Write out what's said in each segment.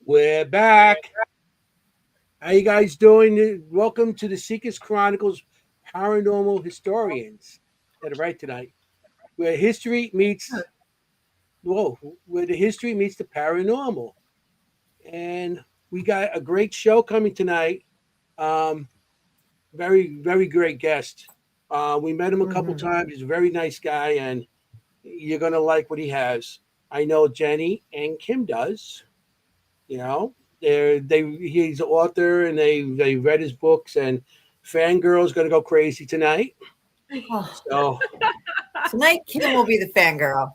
We're back. How you guys doing? Welcome to the Seekers Chronicles Paranormal Historians. Got it right tonight. Where history meets where the history meets the paranormal. And we got a great show coming tonight. Um, very great guest. We met him a couple times. He's a very nice guy, and you're gonna like what he has. I know Jenny and Kim does. You know, he's an author, and they read his books, and fangirl's gonna go crazy tonight. Oh, So tonight, Kim will be the fangirl.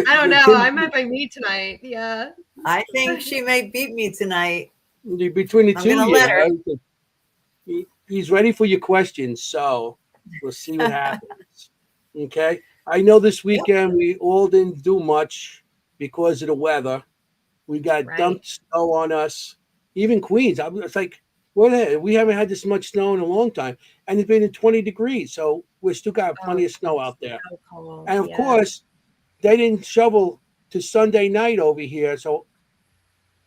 I don't know. I might be me tonight. Yeah. I think she might beat me tonight. between the I'm two gonna of let her. he's ready for your questions. So we'll see what happens. Okay. I know this weekend we all didn't do much because of the weather. We got dumped snow on us. Even Queens. It's like, we haven't had this much snow in a long time. And it's been in 20 degrees. So we still got plenty of snow out there. So cold. And of course, they didn't shovel to Sunday night over here. So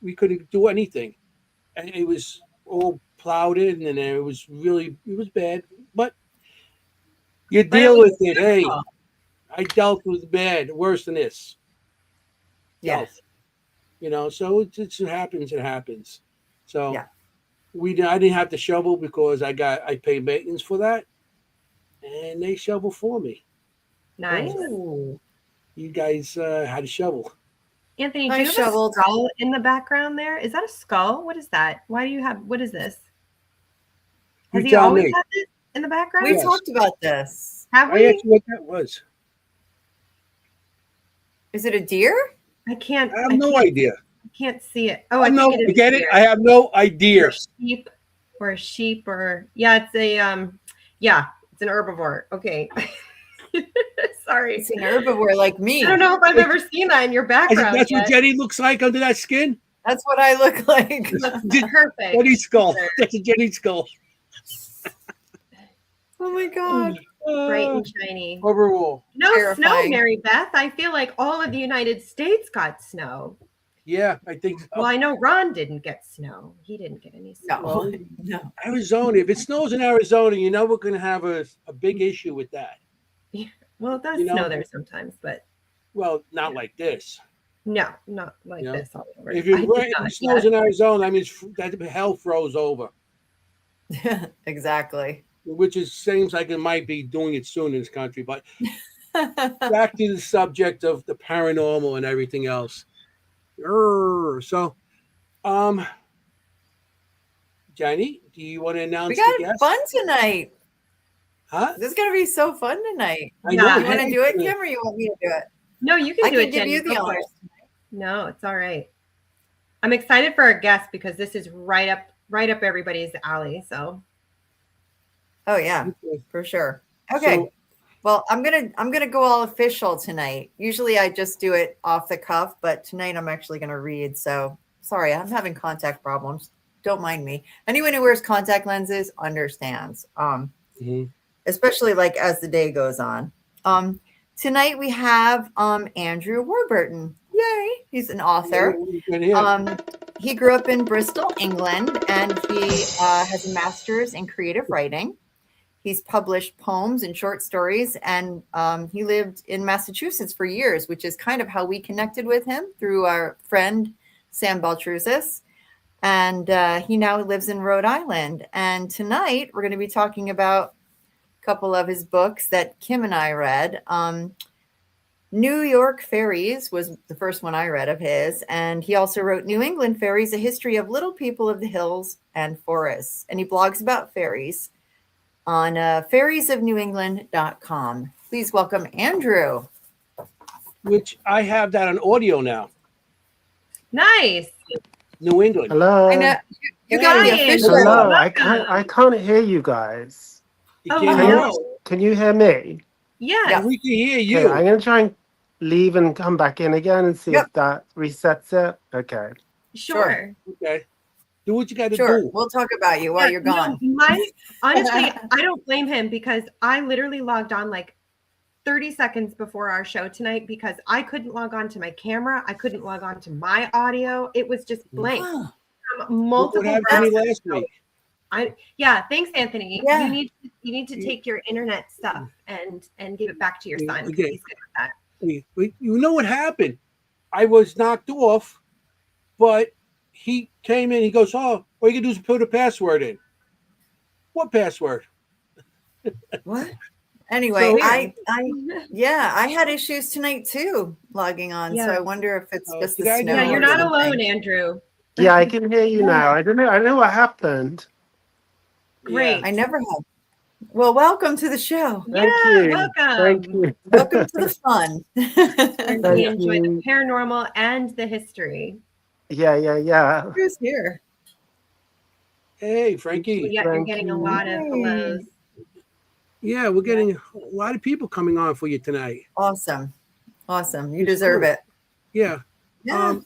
we couldn't do anything. And it was all plowed in, and it was bad. But you deal with it. Hey, I dealt with worse than this. Yes. You know, so it happens. It happens. So Yeah. I didn't have to shovel because I paid maintenance for that, and they shovel for me. Nice. Ooh. You guys had to shovel. Anthony, I do you have shoveled. a skull in the background there? Is that a skull? What is that? Why do you have? What is this? Has You he tell always me. had this in the background? We Yes. talked about this. Have I we? asked you what that was. Is it a deer? I can't. I have no idea. I can't see it. Oh, I I think know. it is. You get a it? deer. I have no idea. Or a sheep, or it's a it's an herbivore. Okay. Sorry. It's an herbivore like me. I don't know if I've ever seen that in your background. That's what Jenny looks like under that skin. That's what I look like. Perfect. Jenny's skull. That's a Jenny skull. Oh my God. Bright and shiny. Overall. No Terrifying. snow, Mary Beth. I feel like all of the United States got snow. Yeah, I think so. Well, I know Ron didn't get snow. He didn't get any snow. No. Arizona. If it snows in Arizona, you know we're going to have a big issue with that. Well, it does You know- snow there sometimes, but Well, not like this. no, not like Yeah. this all over. If I did it not snows yet. in Arizona, that means that hell froze over, Exactly. which seems like it might be doing it soon in this country. But back to the subject of the paranormal and everything else. So, Jenny, do you want to announce We the got guest? fun tonight. Huh? This is going to be so fun tonight. I know. You want to do it, Kim, or you want me to do it? No, you can I do can it, give Jenny. you the Go for honors. it. No, it's all right. I'm excited for our guest because this is right up everybody's alley. So Oh yeah, for sure. Okay. So- Well, I'm gonna go all official tonight. Usually I just do it off the cuff, but tonight I'm actually gonna read. So sorry, I'm having contact problems. Don't mind me. Anyone who wears contact lenses understands. Especially like as the day goes on. Tonight we have Andrew Warburton. Yay! He's an author. He grew up in Bristol, England, and he has a master's in creative writing. He's published poems and short stories, and he lived in Massachusetts for years, which is kind of how we connected with him through our friend Sam Baltruzis. And he now lives in Rhode Island. And tonight we're going to be talking about a couple of his books that Kim and I read. New York Fairies was the first one I read of his. And he also wrote New England Fairies, A History of Little People of the Hills and Forests. And he blogs about fairies on fairiesofnewengland.com. Please welcome Andrew. Which I have that on audio now. nice. New England. Hello. I know you got the Ryan. official. Hello. Welcome. I can't hear you guys. You Oh, can't Can hear no. us? you, can you hear me? Yes. Yeah. We can hear Okay, you. I'm going to try and leave and come back in again and see Yep. if that resets it. Okay. Sure. Okay. Do what you got to Sure, do. we'll talk about you while Yeah, you're gone. No, honestly, I don't blame him because I literally logged on like 30 seconds before our show tonight because I couldn't log on to my camera. I couldn't log on to my audio. It was just blank. Huh. What Multiple happened to me browsers. last week? Yeah, thanks, Anthony. Yeah. You need to take your internet stuff and give it back to your son. Okay. He's good with that. You know what happened? I was knocked off, but he came in. He goes, "Oh, all you can do is put a password in." What password? What? Anyway, So- I had issues tonight too logging on. Yeah. So I wonder if it's just the Yeah, snow. Yeah, you're or not something. alone, Andrew. Yeah, I can hear you now. I don't know. I don't know what happened. Great. I never have. Well, welcome to the show. Thank Yeah, you. welcome. Thank you. Welcome to the fun. And we Thank enjoy the you. paranormal and the history. Yeah. Who's here? Hey, Frankie. Yeah, you're getting a lot of hellos. Yeah, we're getting a lot of people coming on for you tonight. Awesome. You deserve it. Yeah. Yeah.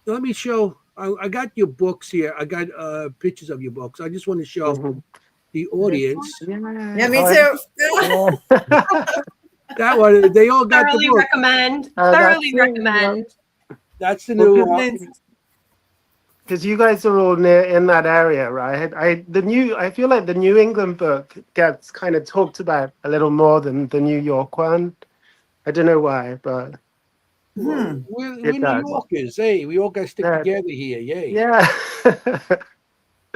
Let me show. I got your books here. I got pictures of your books. I just want to show Mhm. the audience. Yeah, me Oh, too. That one. They all got the Thoroughly book. recommend. that's Thoroughly it, recommend. That's the new one. Because you guys are all near in that area, right? I feel like the New England book gets kind of talked about a little more than the New York one. I don't know why, but We're It New does. Yorkers. Hey, we all got to stick Yeah. together here. Yay. yeah.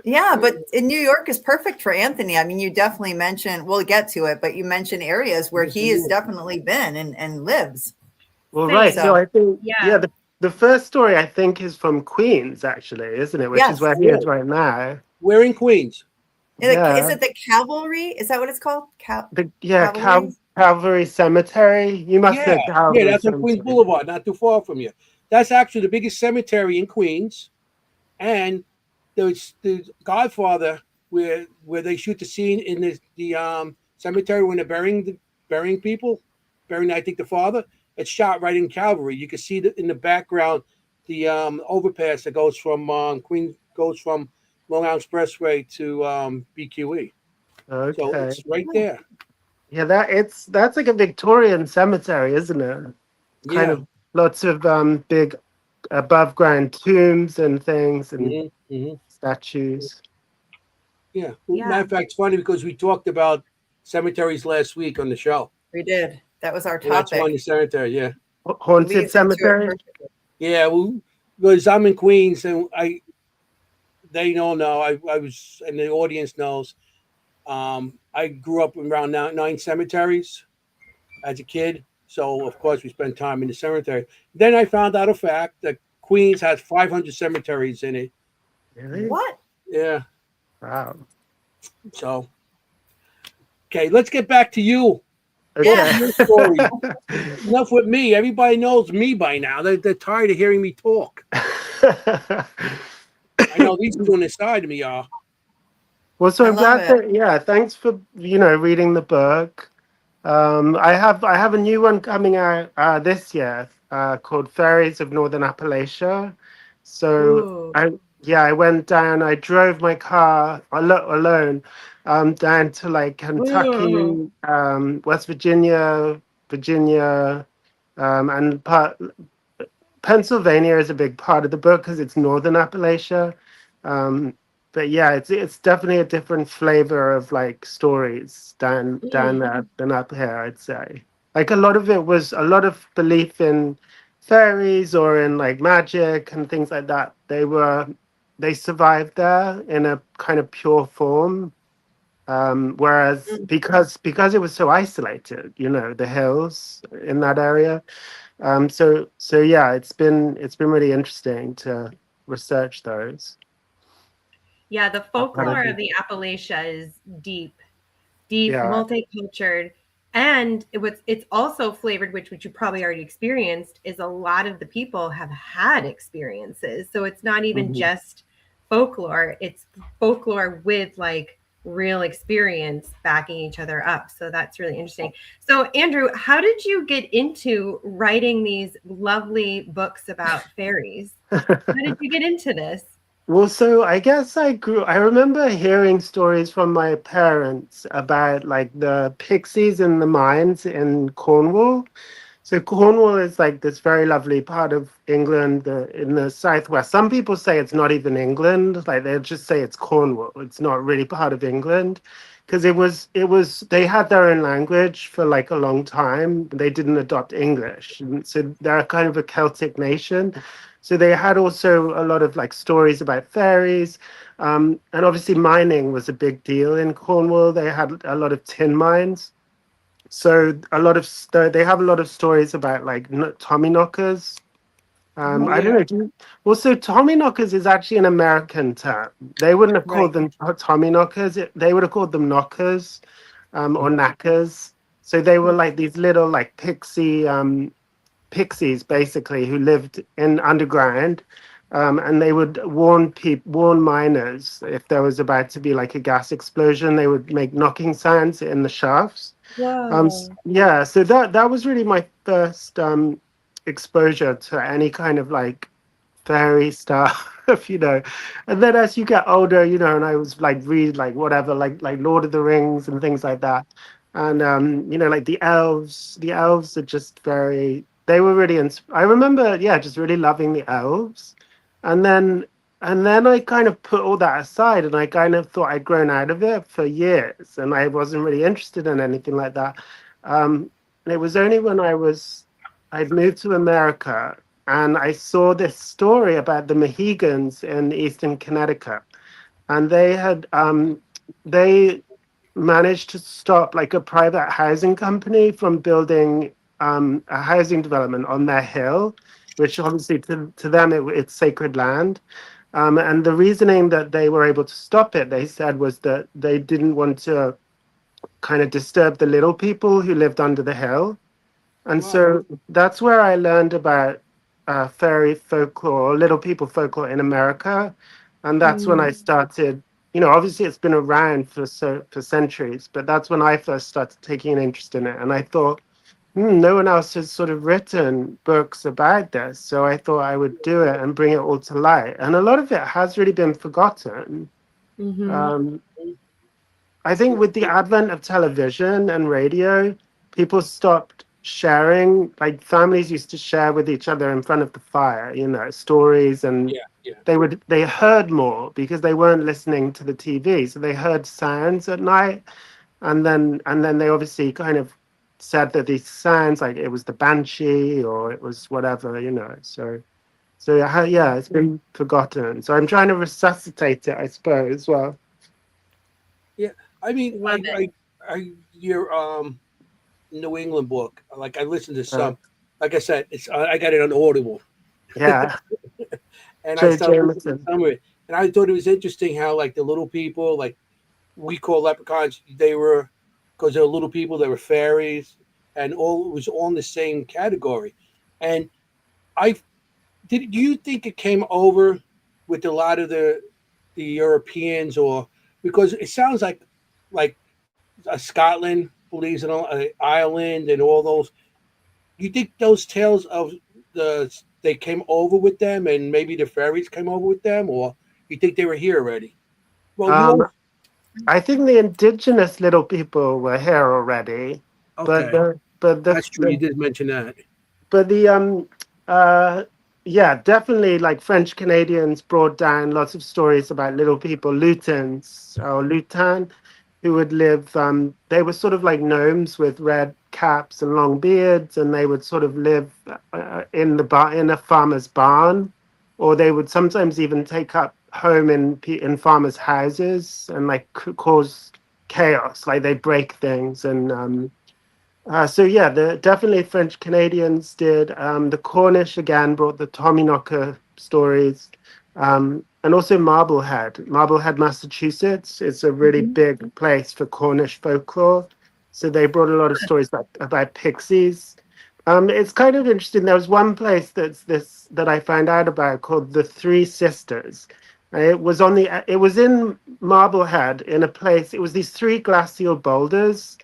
Yeah, but in New York is perfect for Anthony. I mean, you definitely mentioned, we'll get to it, but you mentioned areas where he has definitely been and lives. Well, Same. right. So I think Yeah. the first story I think is from Queens, actually, isn't it? Which Yes. is where he is right now. We're in Queens. Is it the cavalry? Is that what it's called? Cavalry? Calvary Cemetery. You must know Calvary Yeah, that's on Queens Cemetery. Boulevard, not too far from you. That's actually the biggest cemetery in Queens, and there's the Godfather where they shoot the scene in the cemetery when they're burying people, burying I think the father. It's shot right in Calvary. You can see in the background the overpass that goes from Long Island Expressway to BQE. So Okay. it's right there. Yeah, that's like a Victorian cemetery, isn't it? Kind of lots of big above ground tombs and things and statues. Yeah. Yeah. Matter of fact, it's funny because we talked about cemeteries last week on the show. We did. That was our And that's topic. one the cemetery, yeah. Haunted Leads into it cemetery. perfectly. Yeah, well, because I'm in Queens and they don't know. I was, and the audience knows. I grew up around 9 cemeteries as a kid. So, of course, we spent time in the cemetery. Then I found out a fact that Queens has 500 cemeteries in it. Really? What? Yeah. Wow. So, okay, let's get back to you. Okay. Your story. Enough with me. Everybody knows me by now. They're tired of hearing me talk. I know these two on the side of me are. Well, so I I'm love glad that, yeah, thanks for, reading the book. I have a new one coming out this year called Fairies of Northern Appalachia. So Ooh. I went down, I drove my car alone down to like Kentucky, West Virginia, and Pennsylvania is a big part of the book because it's Northern Appalachia. But yeah, it's definitely a different flavor of like stories down there than up here, I'd say. Like a lot of it was a lot of belief in fairies or in like magic and things like that. They survived there in a kind of pure form. Whereas because it was so isolated, the hills in that area. So yeah, it's been really interesting to research those. Yeah, the folklore of the Appalachia is deep, multicultural, and it's also flavored, which you probably already experienced, is a lot of the people have had experiences. So it's not even just folklore; it's folklore with like real experience backing each other up. So that's really interesting. So Andrew, how did you get into writing these lovely books about fairies? How did you get into this? Well, so I guess I remember hearing stories from my parents about like the pixies in the mines in Cornwall. So Cornwall is like this very lovely part of England in the southwest. Some people say it's not even England, like they'll just say it's Cornwall. It's not really part of England because it was they had their own language for like a long time. They didn't adopt English. And so they're kind of a Celtic nation. So they had also a lot of like stories about fairies. And obviously mining was a big deal in Cornwall. They had a lot of tin mines, so a lot of they have a lot of stories about like Tommy knockers. Oh I don't yeah. know. Well, so Tommy knockers is actually an American term. They wouldn't have called Right. them Tommy knockers. They would have called them knockers, or Mhm. knackers. So they were like these little like pixies basically who lived in underground, and they would warn miners if there was about to be like a gas explosion. They would make knocking sounds in the shafts. Whoa. Yeah, so that was really my first exposure to any kind of like fairy stuff, you know. And then as you get older, you know, and I was like read like whatever, like Lord of the Rings and things like that. And you know, like the elves are just very they were really I remember, yeah, just really loving the elves. And then I kind of put all that aside and I kind of thought I'd grown out of it for years and I wasn't really interested in anything like that. And it was only when I'd moved to America and I saw this story about the Mohegans in eastern Connecticut, and they managed to stop like a private housing company from building a housing development on their hill, which obviously to them it's sacred land. And the reasoning that they were able to stop it, they said, was that they didn't want to kind of disturb the little people who lived under the hill. And Wow. so that's where I learned about fairy folklore, or little people folklore in America. And that's when I Mm. started, you know, obviously it's been around for centuries, but that's when I first started taking an interest in it. And I thought, no one else has sort of written books about this. So I thought I would do it and bring it all to light. And a lot of it has really been forgotten. Mm-hmm. Um, I think with the advent of television and radio, people stopped sharing. Like families used to share with each other in front of the fire, you know, stories, and Yeah. Yeah. they heard more because they weren't listening to the TV. So they heard sounds at night, and then they obviously kind of said that these sounds, like it was the banshee or it was whatever, you know. So yeah, it's been forgotten. So I'm trying to resuscitate it, I suppose. Well, Yeah. I mean, Love it. your New England book. Like I listened to uh, some. Like I said, it's I got it on Audible, yeah, and I Joe started listening to Jameson. some of it, and I thought it was interesting how like the little people, like we call leprechauns, they were because they're little people, they were fairies, and all it was all in the same category. And I did. Do you think it came over with a lot of the Europeans, or because it sounds like Scotland believes in Ireland and all those. You think those tales of they came over with them, and maybe the fairies came over with them, or you think they were here already? Well, you Um, always I think the indigenous little people were here already, but okay. the but That's true. You did mention that. but the uh yeah, definitely like French Canadians brought down lots of stories about little people, lutins or lutin, who would live. They were sort of like gnomes with red caps and long beards, and they would sort of live in a farmer's barn, or they would sometimes even take up home in farmers' houses and like cause chaos, like they break things. And so yeah, definitely French Canadians did. The Cornish again brought the Tommyknocker stories, and also Marblehead, Massachusetts. It's a really Mm-hmm. big place for Cornish folklore. So they brought a lot of stories about pixies. It's kind of interesting. There was one place that I found out about called the Three Sisters. It was in Marblehead in a place. It was these three glacial boulders,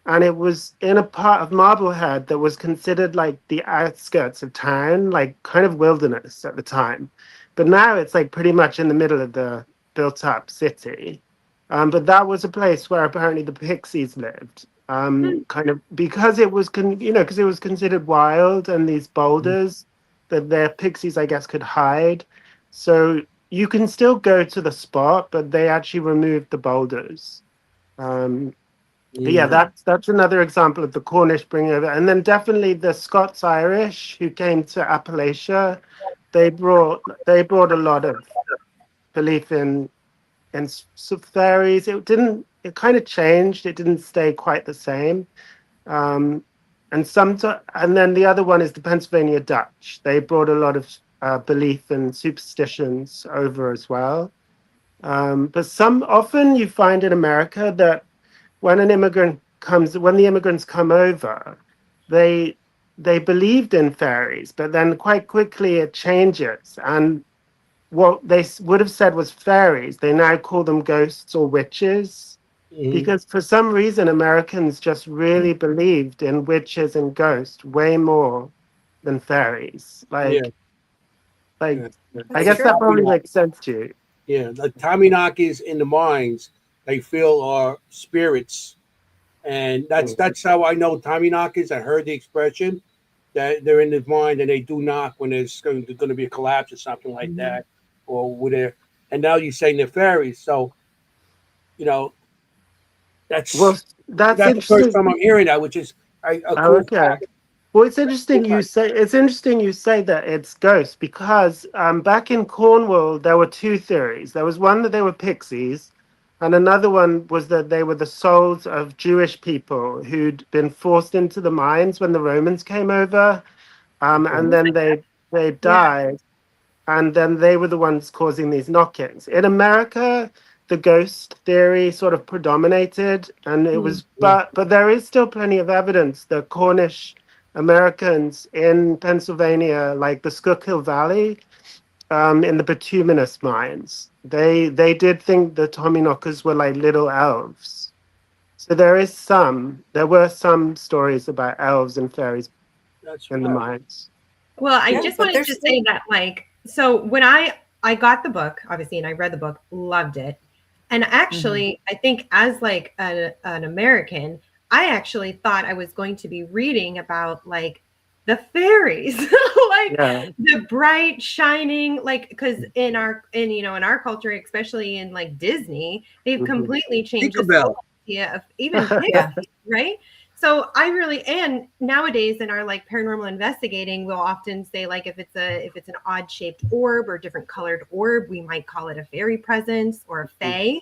and it was in a part of Marblehead that was considered like the outskirts of town, like kind of wilderness at the time. but now it's like pretty much in the middle of the built-up city. But that was a place where apparently the pixies lived. Kind of because it was, because it was considered wild, and these boulders that their pixies, I guess, could hide. So you can still go to the spot, but they actually removed the boulders. But yeah, that's another example of the Cornish bringing over, and then definitely the Scots Irish who came to Appalachia. They brought a lot of belief in fairies. It kind of changed. It didn't stay quite the same. And then the other one is the Pennsylvania Dutch. They brought a lot of belief and superstitions over as well. But often you find in America that when the immigrants come over, they believed in fairies, but then quite quickly it changes, and what they would have said was fairies, they now call them ghosts or witches, because for some reason Americans just really believed in witches and ghosts way more than fairies. I That's guess true. that probably makes sense to you. Yeah, the Tommyknockers in the mines, they feel are spirits, and that's how I know Tommyknockers. I heard the expression that they're in the mine and they do knock when there's going to be a collapse or something like that, or with their. And now you're saying they're fairies, so you know Well, that's that's that's the first interesting. time I'm hearing that, which is a Oh, cool okay. fact. Well, it's interesting you say that it's ghosts, because back in Cornwall there were two theories. There was one that they were pixies, and another one was that they were the souls of Jewish people who'd been forced into the mines when the Romans came over, and then they Yeah. died, and then they were the ones causing these knock-ins. In America, the ghost theory sort of predominated, and it was, but there is still plenty of evidence. The Cornish Americans in Pennsylvania, like the Schuylkill Valley, in the bituminous mines, they did think the Tommyknockers were like little elves. So there were some stories about elves and fairies That's in the right. mines. Well, I Yeah, just but wanted there's to still- say that, like, so when I got the book, obviously, and I read the book, loved it, and actually, I think as like an American, I actually thought I was going to be reading about like the fairies, like Yeah. the bright, shining, like because in our culture, especially in like Disney, they've completely changed this Tinkerbell. whole idea of even Yeah. pixies, right? So I really, and nowadays in our like paranormal investigating, we'll often say like if it's an odd shaped orb or different colored orb, we might call it a fairy presence or a fae.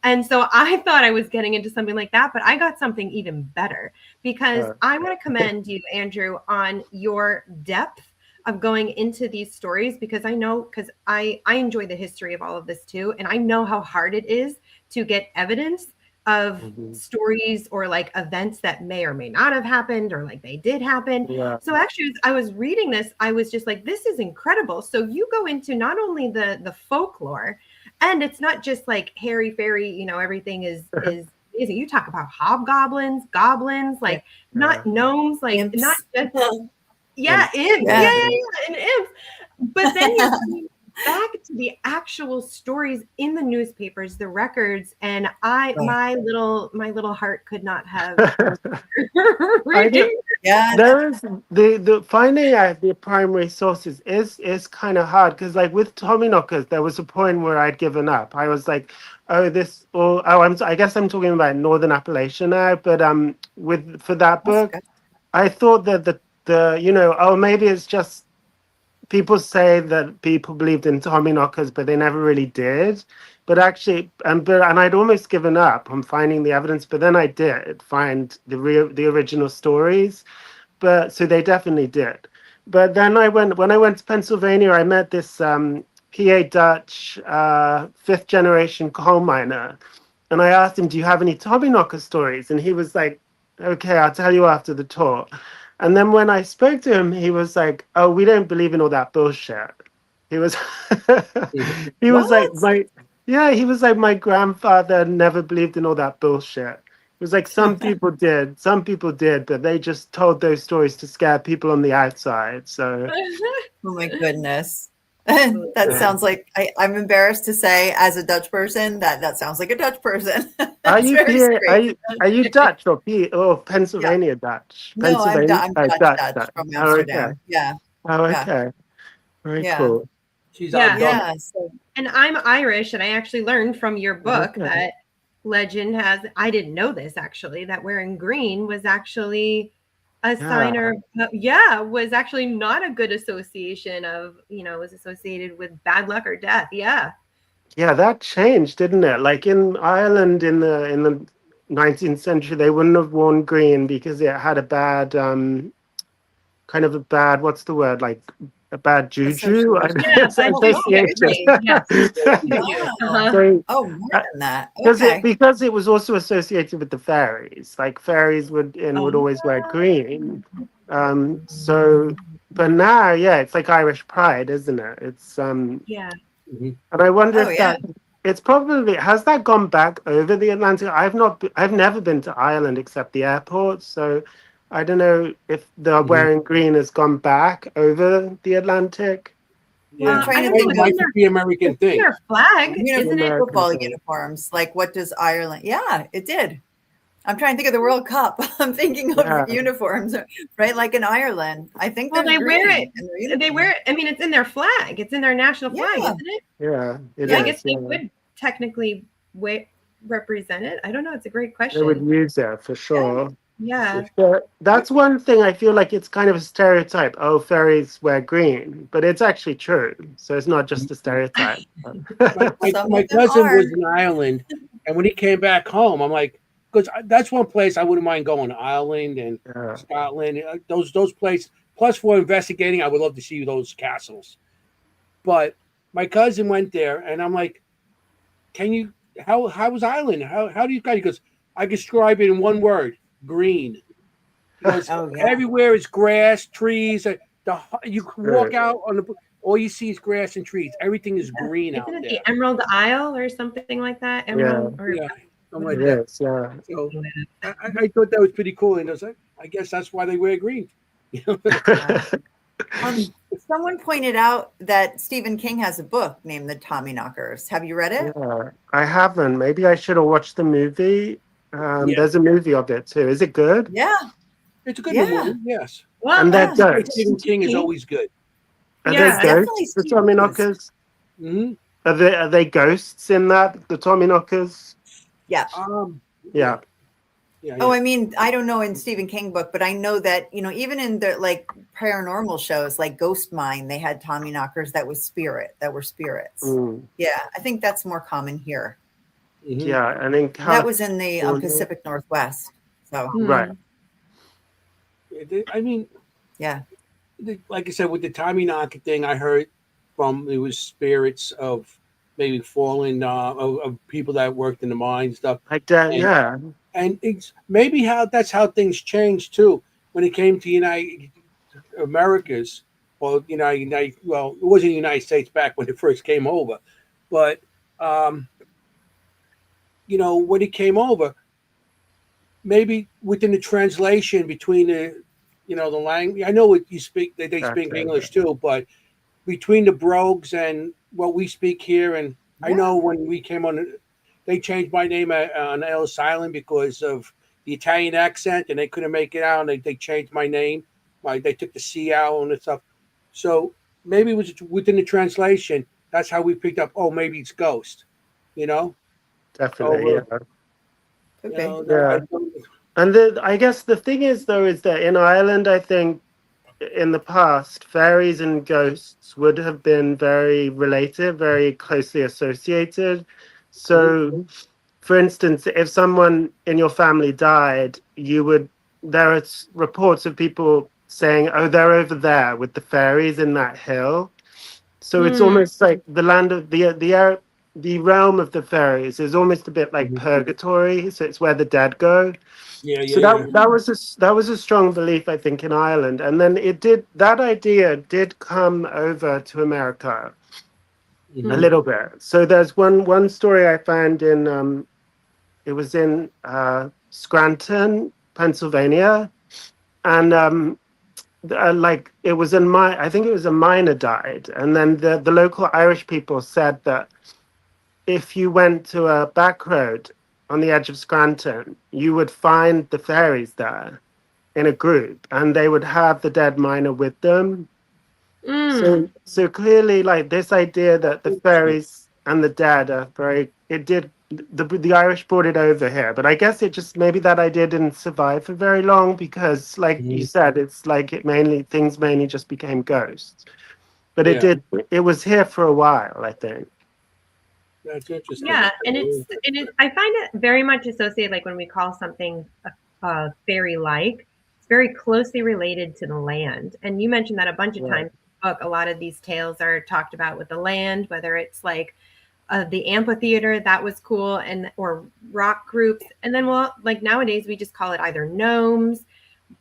And so I thought I was getting into something like that, but I got something even better, because I want to commend you, Andrew, on your depth of going into these stories, because I know, because I enjoy the history of all of this too, and I know how hard it is to get evidence of stories or like events that may or may not have happened, or like they did happen. Yeah. So actually, as I was reading this, I was just like, this is incredible. So you go into not only the folklore, and it's not just like hairy fairy, everything is amazing. You talk about hobgoblins, goblins, like not gnomes, like Imps. not just imps. Yeah. And imps. But then you're coming back to the actual stories in the newspapers, the records, and my little heart could not have reading. Yeah. There is the finding out the primary sources is kind of hard, because like with Tommyknockers, there was a point where I'd given up. I was like, I guess I'm talking about Northern Appalachia now, but for that book, I thought that maybe it's just people say that people believed in Tommyknockers, but they never really did. But actually, and I'd almost given up on finding the evidence, but then I did find the original stories. But so they definitely did. But then when I went to Pennsylvania, I met this PA Dutch fifth generation coal miner, and I asked him, "Do you have any Tommyknocker stories?" And he was like, "Okay, I'll tell you after the tour." And then when I spoke to him, he was like, "Oh, we don't believe in all that bullshit." He was he was like he was like, my grandfather never believed in all that bullshit. It was like some people did, but they just told those stories to scare people on the outside. So Oh my goodness. That sounds like I'm embarrassed to say, as a Dutch person, that sounds like a Dutch person. Are It's you very strange. are you Dutch or Yeah. Pennsylvania Dutch? No, Pennsylvania, I'm oh, Dutch from Oh, okay. Amsterdam. Yeah. Oh, Yeah. okay. Very Yeah. cool. She's our Yeah. dumb. Yeah. So And I'm Irish, and I actually learned from your book Okay. that legend has, I didn't know this actually, that wearing green was actually a sign was actually not a good association of, was associated with bad luck or death. Yeah. Yeah, that changed, didn't it? Like in Ireland in the 19th century, they wouldn't have worn green because it had a bad kind of a bad, what's the word, like a bad juju. association. Yeah. It's Bad association. Yeah. Wow. So, Oh, more than that. because Okay. it was also associated with the fairies. Like fairies would always wear green. So, but now, yeah, it's like Irish pride, isn't it? It's Yeah. Mhm. and I wonder Oh, if yeah. it's probably has that gone back over the Atlantic. I've never been to Ireland except the airport, so I don't know if the wearing green has gone back over the Atlantic. Yeah, trying I to don't know. think it It's of in might their, be American it's in thing. their flag, isn't it? American football thing. uniforms. Like, what does Ireland? Yeah, it did. I'm trying to think of the World Cup. I'm thinking Yeah. of uniforms, right? Like in Ireland, I think Well, there's they wear green it. in their They uniform. wear it. I mean, it's in their flag. It's in their national flag, Yeah. isn't it? Yeah, it Yeah, I is. guess they Yeah. would technically represent it. I don't know. It's a great They would question. use it for sure. Yeah. But that's one thing I feel like it's kind of a stereotype. Oh, fairies wear green, but it's actually true. So it's not just a stereotype. Some My of them cousin are. was in Ireland, and when he came back home, I'm like, because that's one place I wouldn't mind going. Ireland and Yeah. Scotland, those places. Plus, for investigating, I would love to see those castles. But my cousin went there, and I'm like, can you? How was Ireland? How do you guys? He goes, I describe it in one word: green. He goes, Oh yeah. everywhere is grass, trees. You can walk Right. out on the. All you see is grass and trees. Everything is green out Isn't it there. the Emerald Isle or something like that? Emerald or Yeah, something what like is It that. is, yeah. So I thought that was pretty cool. And I guess that's why they wear green. You know? Someone pointed out that Stephen King has a book named The Tommyknockers. Have you read it? Yeah, I haven't. Maybe I should have watched the movie. Yeah. There's a movie of it too. Is it good? Yeah. It's a good Yeah. movie. Yes. Well, And they're Yeah. ghosts. Stephen King is always good. Are Yeah, they definitely ghosts? The Stephen King. Tommyknockers? Mm-hmm. Are they ghosts in that? The Tommyknockers? Yeah. Yeah. Yeah. Oh, I mean, I don't know in Stephen King book, but I know that, even in the like paranormal shows like Ghost Mine, they had Tommyknockers that were spirits. Mm. Yeah, I think that's more common here. Mm-hmm. Yeah. And in That was in the California. Pacific Northwest. So, Right. I mean, yeah. like I said, with the Tommy Knocker thing, I heard from it was spirits of maybe fallen of people that worked in the mine stuff. Like that, And- yeah. And it's maybe that's how things changed too when it came to United Americas. Well, well, it wasn't the United States back when it first came over, but when it came over, maybe within the translation between the language. I know what you speak. They speak Gotcha. English too, but between the brogues and what we speak here, and I know when we came on, they changed my name on Ellis Island because of the Italian accent, and they couldn't make it out. And they changed my name. They took the C out and stuff. So maybe it was within the translation. That's how we picked up. Oh, maybe it's Ghost. Definitely, So, Could be. Yeah. And I guess the thing is, though, is that in Ireland, I think in the past, fairies and ghosts would have been very related, very closely associated. So, for instance, if someone in your family died, there are reports of people saying, oh, they're over there with the fairies in that hill. So it's almost like the land of the realm of the fairies is almost a bit like purgatory. So it's where the dead go. So that was a strong belief, I think, in Ireland, and then that idea did come over to America a little bit. So there's one story I found in it was in Scranton, Pennsylvania, and like it was in my, I think it was a miner died, and then the local Irish people said that if you went to a back road on the edge of Scranton, you would find the fairies there in a group, and they would have the dead miner with them. Mm. So clearly, like this idea that the fairies and the dead are very, it did the Irish brought it over here, but I guess it just maybe that idea didn't survive for very long because, like you said, it's like it mainly things mainly just became ghosts. But it Yeah. did. It was here for a while, I think. That's interesting. Yeah, and it is. I find it very much associated, like when we call something fairy-like, it's very closely related to the land. And you mentioned that a bunch of Right. times in the book. A lot of these tales are talked about with the land, whether it's like the amphitheater, that was cool, and or rock groups. And then, well, like nowadays we just call it either gnomes.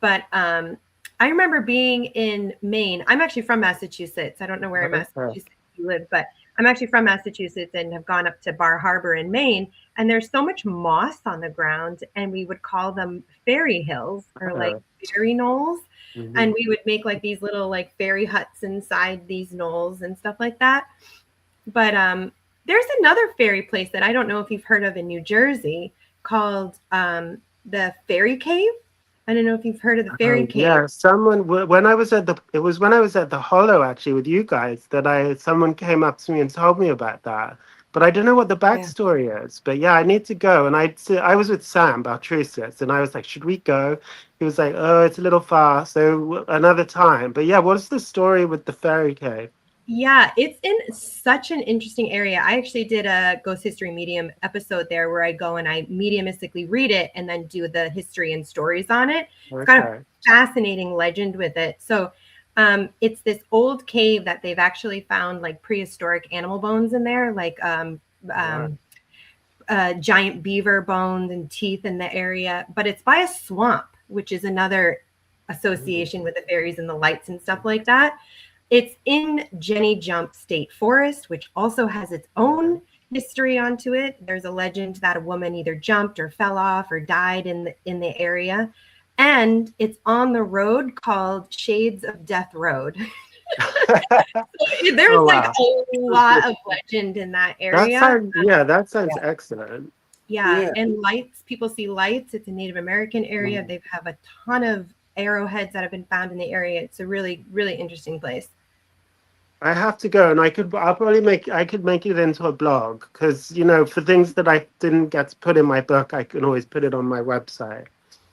But I remember being in Maine. I'm actually from Massachusetts. I don't know where in Massachusetts you live, but I'm actually from Massachusetts and have gone up to Bar Harbor in Maine. And there's so much moss on the ground, and we would call them fairy hills or like fairy knolls. And we would make like these little like fairy huts inside these knolls and stuff like that. But there's another fairy place that I don't know if you've heard of in New Jersey called the Fairy Cave. I don't know if you've heard of the Fairy Cave. Yeah, someone when I was at the it was when I was at the Hollow actually with you guys that someone came up to me and told me about that. But I don't know what the backstory is. But yeah, I need to go. And I was with Sam Baltrusis, and I was like, should we go? He was like, oh, it's a little far, so another time. But yeah, what's the story with the Fairy Cave? Yeah, it's in such an interesting area. I actually did a Ghost History Medium episode there where I go and I mediumistically read it and then do the history and stories on it. It's got a fascinating legend with it. So it's this old cave that they've actually found like prehistoric animal bones in there, like giant beaver bones and teeth in the area. But it's by a swamp, which is another association with the fairies and the lights and stuff like that. It's in Jenny Jump State Forest, which also has its own history onto it. There's a legend that a woman either jumped or fell off or died in the area. And it's on the road called Shades of Death Road. There's a lot of legend in that area. That sounds excellent. Yeah, and lights, people see lights. It's a Native American area. They have a ton of arrowheads that have been found in the area. It's a really, really interesting place. I have to go, and I could make it into a blog because for things that I didn't get to put in my book, I can always put it on my website.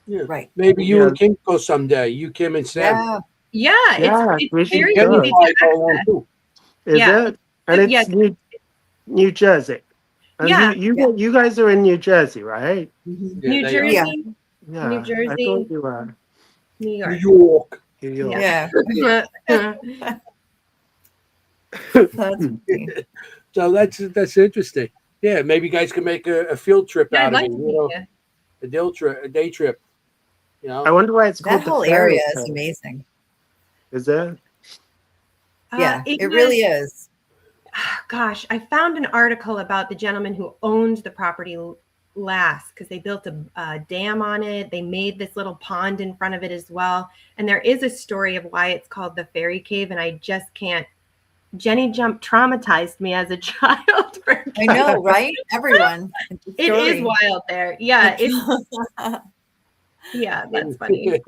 Yeah, right. Maybe you and Kim go someday. You, Kim, and Sam. Yeah, it's very easy to access. Is it? And it's New Jersey. And you guys are in New Jersey, right? Yeah, New Jersey. Yeah. New Jersey. I thought you were. New York. New York. Yeah. So that's interesting. Yeah, maybe you guys can make a field trip out of it. A day trip. I wonder why it's called that whole area is amazing. Is it? Yeah, it really is. Gosh, I found an article about the gentleman who owned the property last because they built a dam on it. They made this little pond in front of it as well. And there is a story of why it's called the Fairy Cave, and I just can't. Jenny Jump traumatized me as a child. I know, right? Everyone. It is wild there. Yeah, yeah, that's funny.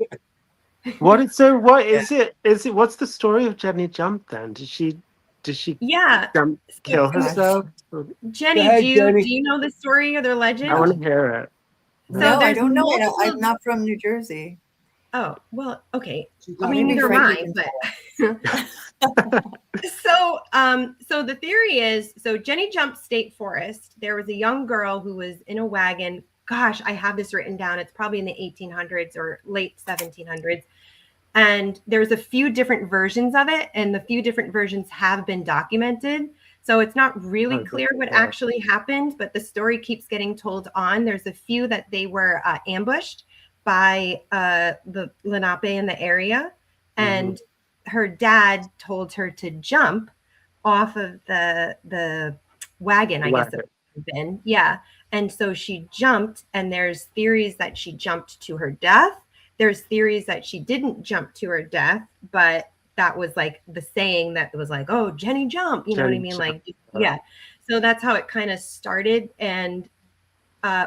What is it? What's the story of Jenny Jump then? Did she kill herself? Jenny, do you know the story or the legend? I want to hear it. No, I don't know. I'm not from New Jersey. Oh, well, okay. I mean, neither am I, but so the theory is, Jenny Jump State Forest, there was a young girl who was in a wagon. Gosh, I have this written down. It's probably in the 1800s or late 1700s. And there's a few different versions of it, and the few different versions have been documented. So it's not really clear what actually happened, but the story keeps getting told on. There's a few that they were ambushed by the Lenape in the area, and her dad told her to jump off of the wagon, I guess it would have been. Yeah. And so she jumped, and there's theories that she jumped to her death. there's theories that she didn't jump to her death, but that was like the saying that was like, oh, Jenny jump, you know what I Jenny mean? jump. Like, yeah. So that's how it kind of started. And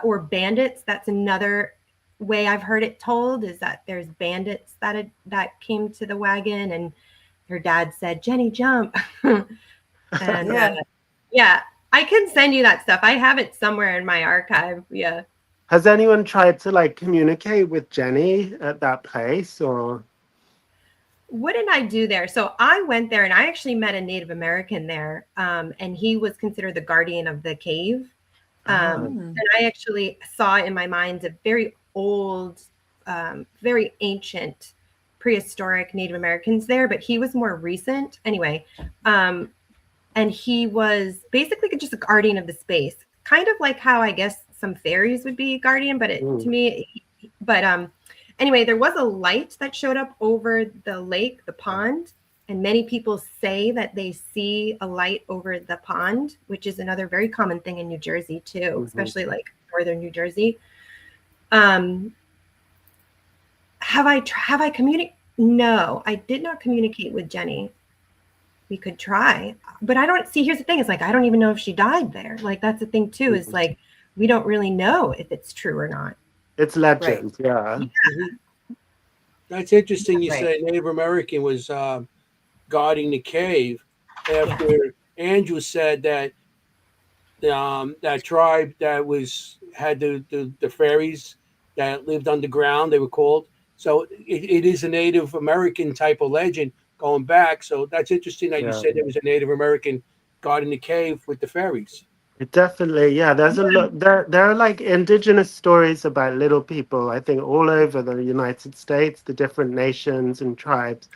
or bandits, that's another way I've heard it told, is that there's bandits that came to the wagon, and her dad said, Jenny jump. And Yeah. yeah, I can send you that stuff. I have it somewhere in my archive. Yeah. Has anyone tried to like communicate with Jenny at that place, or? What did I do there? So I went there and I actually met a Native American there, and he was considered the guardian of the cave. And I actually saw in my mind a very old, very ancient, prehistoric Native Americans there, but he was more recent. Anyway, and he was basically just a guardian of the space, kind of like how I guess some fairies would be guardian, but to me, but anyway, there was a light that showed up over the lake, the pond, and many people say that they see a light over the pond, which is another very common thing in New Jersey too, especially like northern New Jersey. Have I communicated? No, I did not communicate with Jenny. We could try, but I don't see. Here's the thing: it's like I don't even know if she died there. Like that's the thing too. Is like we don't really know if it's true or not. It's legend, yeah. That's interesting. You Right. said Native American was guarding the cave after Andrew said that that tribe that had the fairies that lived underground, they were called. So it is a Native American type of legend going back. So that's interesting that you said there was a Native American guarding the cave with the fairies. It definitely, yeah. There's a lot. There are like indigenous stories about little people. I think all over the United States, the different nations and tribes.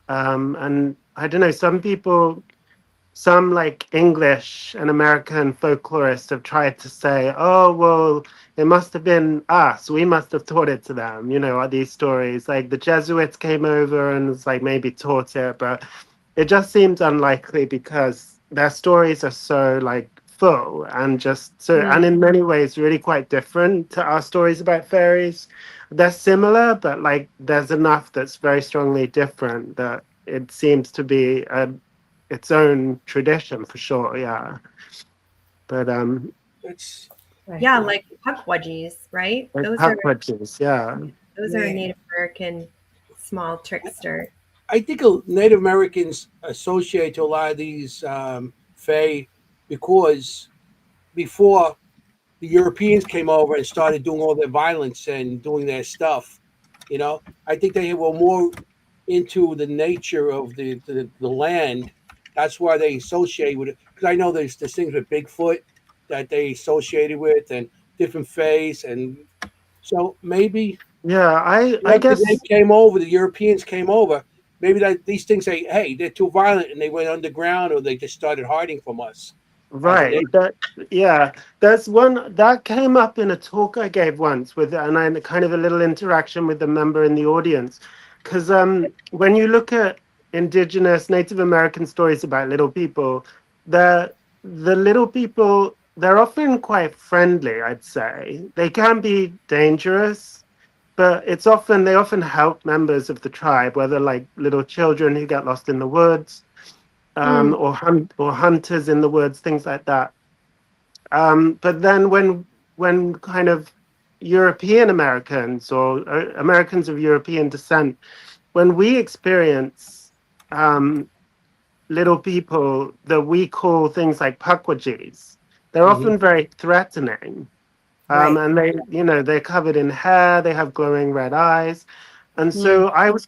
And I don't know. Some like English and American folklorists have tried to say, oh well, it must have been us. We must have taught it to them. You know, these stories like the Jesuits came over and was like maybe taught it, but it just seems unlikely because their stories are so like full and just so and in many ways really quite different to our stories about fairies. They're similar, but like there's enough that's very strongly different that it seems to be its own tradition for sure. Yeah, but That's Yeah, like puckwudgies, right? like Those are Native American small trickster. I think Native Americans associate to a lot of these fae because before the Europeans came over and started doing all their violence and doing their stuff, I think they were more into the nature of the land. That's why they associate with it. Because I know there's things with Bigfoot that they associated with and different fays, and so maybe yeah, I after they guess came over, the Europeans came over. Maybe that these things say, "Hey, they're too violent," and they went underground, or they just started hiding from us. As a right. nation. Yeah, there's one that came up in a talk I gave once with, and I had kind of a little interaction with a member in the audience, because when you look at indigenous Native American stories about little people, the little people they're often quite friendly. I'd say they can be dangerous, but they often help members of the tribe, whether like little children who get lost in the woods, or hunters in the woods, things like that. But then when kind of European Americans or Americans of European descent, when we experience little people that we call things like puckwudgies, they're often very threatening. And they're covered in hair, they have glowing red eyes. And so I was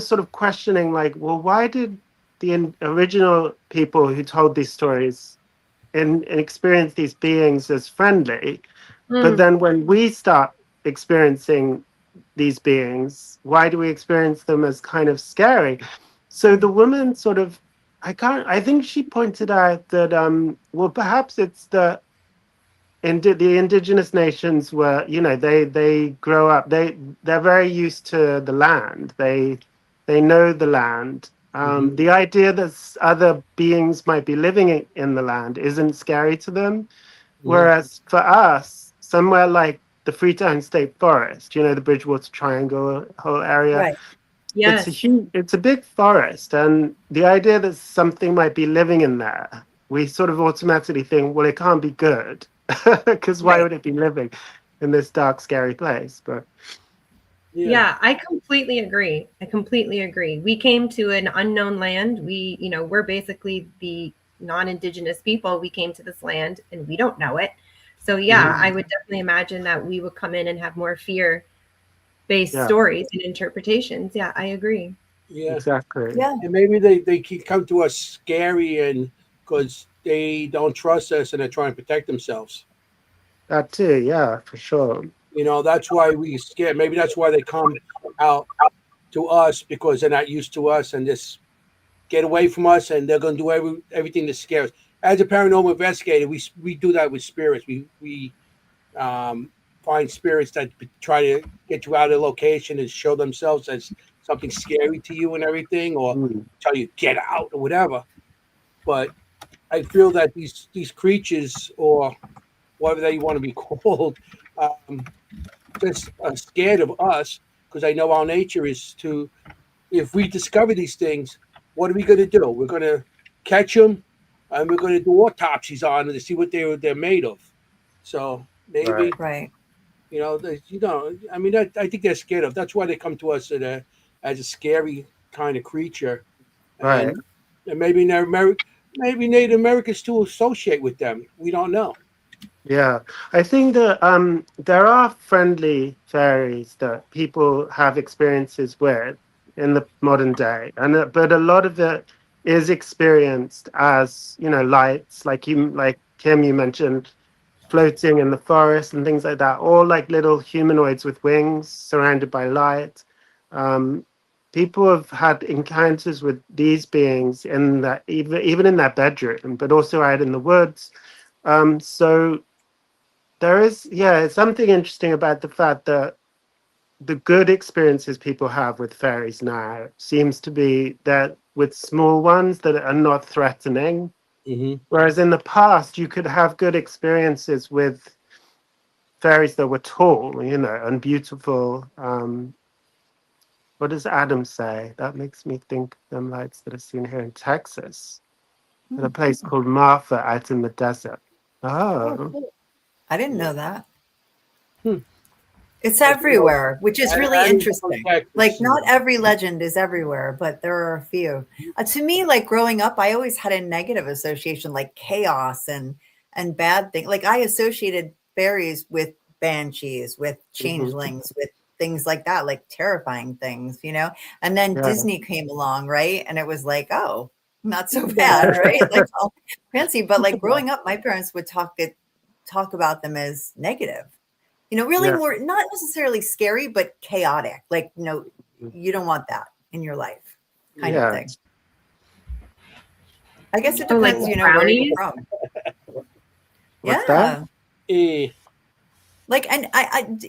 sort of questioning, like, well, why did the original people who told these stories and experience these beings as friendly? But then when we start experiencing these beings, why do we experience them as kind of scary? So the woman sort of, I think she pointed out that, well, perhaps it's the indigenous nations were, they grow up, they're very used to the land. They know the land. The idea that other beings might be living in the land isn't scary to them. Whereas for us, somewhere like the Freetown State Forest, you know, the Bridgewater Triangle whole area. Right. Yes. It's a big forest, and the idea that something might be living in there, we sort of automatically think, well, it can't be good, because why Right. would it be living in this dark, scary place? But Yeah, I completely agree. I completely agree. We came to an unknown land. We're basically the non-indigenous people. We came to this land and we don't know it. So yeah, I would definitely imagine that we would come in and have more fear-based yeah, stories and interpretations. Yeah, I agree. Yeah. exactly. Yeah. And maybe they can come to us scary and because they don't trust us and they're trying to protect themselves. That too, yeah, for sure. That's why we scared. Maybe that's why they come out to us because they're not used to us and just get away from us and they're going to do everything to scare us. As a paranormal investigator, we do that with spirits. We find spirits that try to get you out of the location and show themselves as something scary to you and everything, or Mm, tell you get out or whatever. But I feel that these creatures or whatever they want to be called, um, just are scared of us because I know our nature is to. If we discover these things, what are we going to do? We're going to catch them, and we're going to do autopsies on them to see what they're made of. So maybe right, Right. I mean, I think they're scared of. That's why they come to us as a scary kind of creature, right. and maybe Native Americans too associate with them. We don't know. Yeah, I think that there are friendly fairies that people have experiences with in the modern day, and but a lot of it is experienced as, you know, lights, like Kim, you mentioned floating in the forest and things like that, or like little humanoids with wings surrounded by light. Um, People have had encounters with these beings in that, even in their bedroom, but also out in the woods. So there is, yeah, it's something interesting about the fact that the good experiences people have with fairies now seems to be that with small ones that are not threatening. Hmm. Whereas in the past, you could have good experiences with fairies that were tall, you know, and beautiful. What does Adam say? That makes me think of them lights that are seen here in Texas at a Hmm. place called Martha out in the desert. Oh, Oh, cool. I didn't know that. Hmm. It's But, everywhere, which is really Adam's from interesting. Like, Texas. not every legend is everywhere, but there are a few. To me, like growing up, I always had a negative association, like chaos and bad things. Like I associated fairies with banshees, with hmm, changelings, with things like that, like terrifying things, you know. And then yeah. Disney came along, right? And it was like, oh, not so bad, right? Like all fancy. But like growing up, my parents would talk about them as negative, you know, really Yeah. more not necessarily scary, but chaotic. Like, you know, you don't want that in your life, kind of Yeah. thing. I guess it Oh, like depends, you know, where you're brownies? from. What's that? Yeah. Eh, Like, and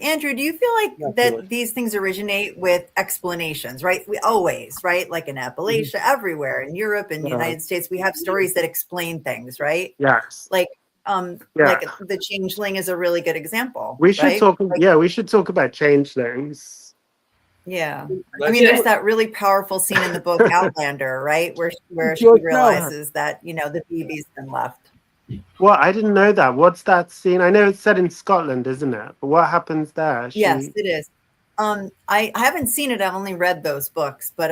Andrew, do you feel not like good. that these things originate with explanations, right? We always, right? Like in Mhm. Appalachia, everywhere, in Europe, in the Yeah. United States, we have stories that explain things, right? Yes. Like, Yeah. like the changeling is a really good example, We should right? talk. Like, Yeah, we should talk about changelings. yeah. I Let's mean, do there's it. that really powerful scene in the book Outlander, right? Where It's she your show. Yeah. realizes that, you know, the baby's been left. Well, I didn't know that. What's that scene? I know it's set in Scotland, isn't it? But what happens there? Yes, She. it is. I haven't seen it. I've only read those books, but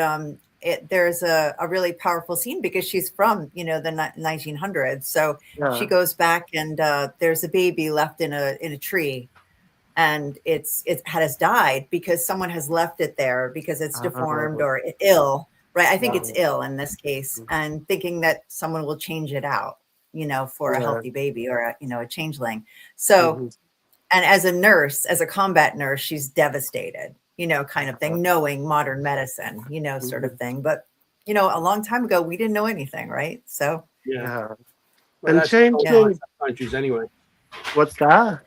there's a really powerful scene because she's from, you know, the 1900s. So she Yeah. goes back and there's a baby left in a tree, and it has died because someone has left it there because it's deformed Oh, or ill, right? I think it's wow. ill in this case, and thinking that someone will change it out, you know, for a Yeah. healthy baby or a, you know, a changeling. So, Hmm. and as a nurse, as a combat nurse, she's devastated, you know, kind of thing, knowing modern medicine, you know, sort Hmm. of thing. But, you know, a long time ago, we didn't know anything, right? So, Yeah. Yeah. Well, And that still goes on yeah. in changeling. some countries anyway. What's that?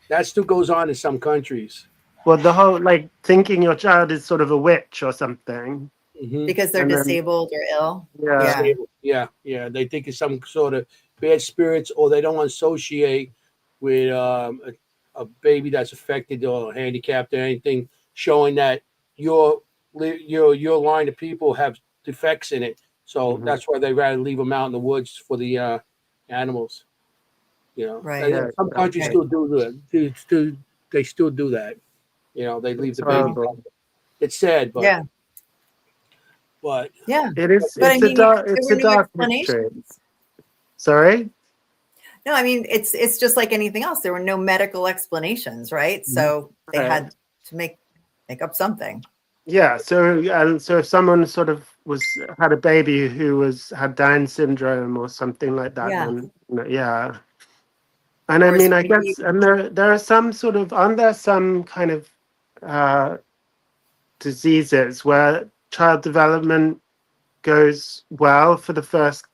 That still goes on in some countries. Well, the whole like thinking your child is sort of a witch or something, Hmm. Because they're and then disabled or ill. yeah, Yeah. Disabled. Yeah, yeah. They think it's some sort of bad spirits, or they don't associate with a baby that's affected or handicapped or anything, showing that your your line of people have defects in it. So Mhm. that's why they rather leave them out in the woods for the animals. You know, Right. Yeah, some countries Right. still do that. They still do that. You know, they leave it's the babies. Wow. horrible. It's sad, Yeah. but Yeah. It is. But I It's a mean, dark. there It's were a no dark history. explanations. Sorry. No, I mean it's just like anything else. There were no medical explanations, right? So they Right. had to make up something. Yeah. So if someone sort of had a baby who had Down syndrome or something like that, Yeah. then yeah. And I Or mean, I maybe guess, and there are some sort of, aren't there some kind of uh, diseases where child development goes well for the first,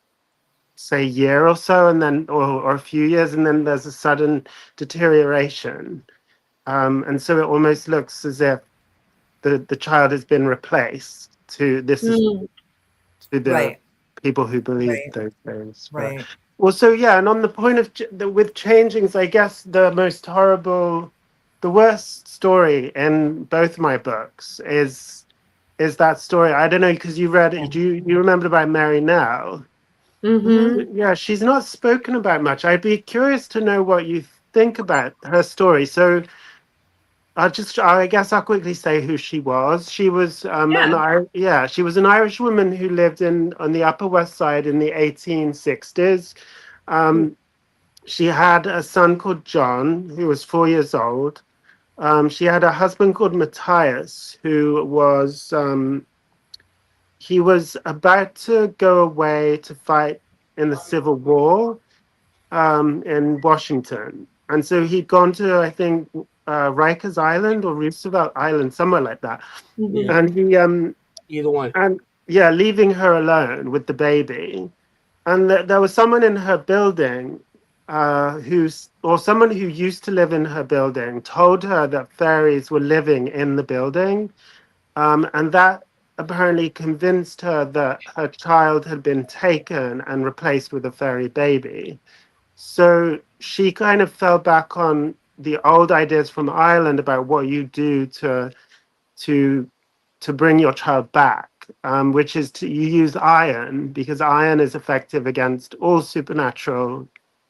say, year or so, and then or a few years, and then there's a sudden deterioration, and so it almost looks as if the child has been replaced. This is Mm, to the right, people who believe right, those things. But right. well, so yeah, and on the point of with changings, I guess the worst story in both my books is that story. I don't know because you read Yeah. it. Do you remember about Mary Now? Hmm. mm-hmm. Yeah, she's not spoken about much. I'd be curious to know what you think about her story. So I guess I'll quickly say who she was. She was Yeah. she was an Irish woman who lived on the Upper West Side in the 1860s. Um, she had a son called John, who was 4 years old. She had a husband called Matthias, who was he was about to go away to fight in the Civil War in Washington. And so he'd gone to, I think, Rikers Island or Roosevelt Island, somewhere like that. Mm-hmm. yeah, And either one. and yeah, leaving her alone with the baby. And there was someone in her building or someone who used to live in her building told her that fairies were living in the building. And that apparently convinced her that her child had been taken and replaced with a fairy baby. So she kind of fell back on the old ideas from Ireland about what you do to to bring your child back, which is you use iron because iron is effective against all supernatural Right.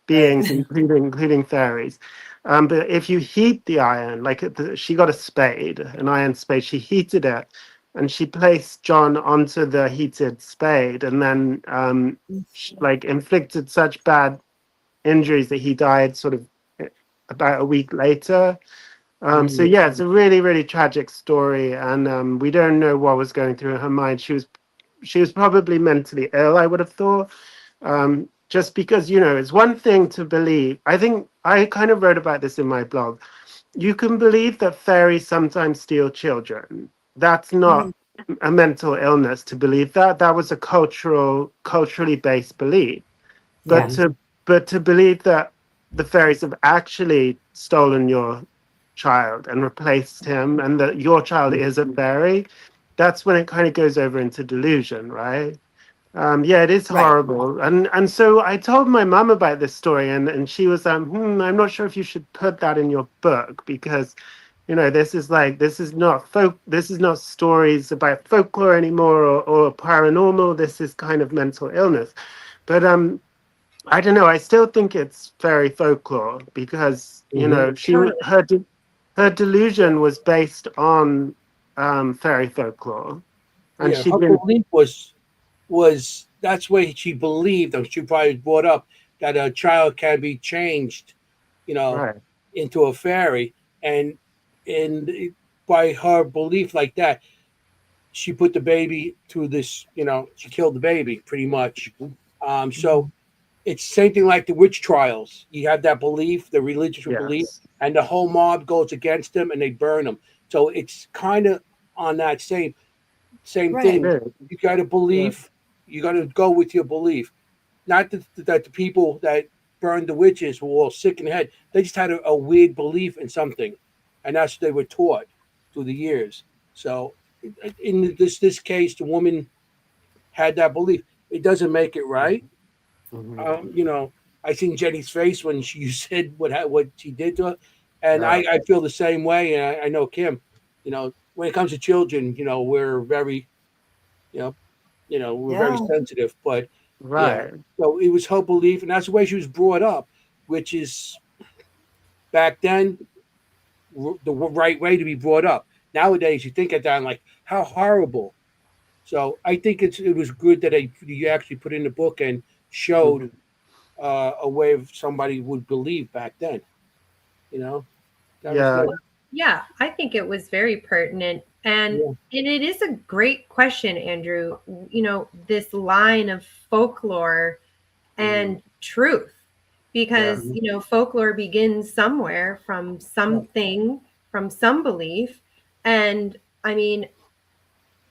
beings, including fairies. But if you heat the iron, like she got a spade, an iron spade, she heated it, and she placed John onto the heated spade, and then like inflicted such bad injuries that he died sort of about a week later. So Mm. yeah, it's a really, really tragic story, and we don't know what was going through her mind. She was probably mentally ill, I would have thought. Just because, it's one thing to believe. I think I kind of wrote about this in my blog. You can believe that fairies sometimes steal children. That's Mhm. not a mental illness to believe that. That was a culturally based belief. But Yeah. Mhm. to believe that the fairies have actually stolen your child and replaced him, and that your child is a fairy, that's when it kind of goes over into delusion, right? Yeah, it is Right. horrible, and so I told my mum about this story, and she was I'm not sure if you should put that in your book because this is not stories about folklore anymore or paranormal. This is kind of mental illness, but I don't know. I still think it's fairy folklore because Mhm. Totally. her delusion was based on fairy folklore, and Yeah, she'd her been belief was that's where she believed, and she probably brought up that a child can be changed, you know, right. into a fairy, and by her belief like that, she put the baby through this, she killed the baby pretty much. So Mhm. it's same thing like the witch trials. You have that belief, the religious belief, Yes, and the whole mob goes against them and they burn them. So it's kind of on that same Right. thing. it is. You got to Yeah. believe. You got to go with your belief. Not that the people that burned the witches were all sick in the head. They just had a weird belief in something, and that's what they were taught through the years. So in this case, the woman had that belief. It doesn't make it right. Mhm. You know, I seen Jenny's face when she said what she did to her. And Yeah. I feel the same way. And I know Kim, when it comes to children, we're very, you know, we're very Yeah. sensitive. But Right. so it was her belief, and that's the way she was brought up, which is back then the right way to be brought up. Nowadays, you think of that and like how horrible. So I think it was good that you actually put in the book and Mhm. showed a way of somebody would believe back then. You know, that was Yeah. good. Yeah, I think it was very pertinent. Yeah. And it is a great question, Andrew. This line of folklore Mm, and truth, Yeah. because folklore begins somewhere from right. something, from some belief. And I mean,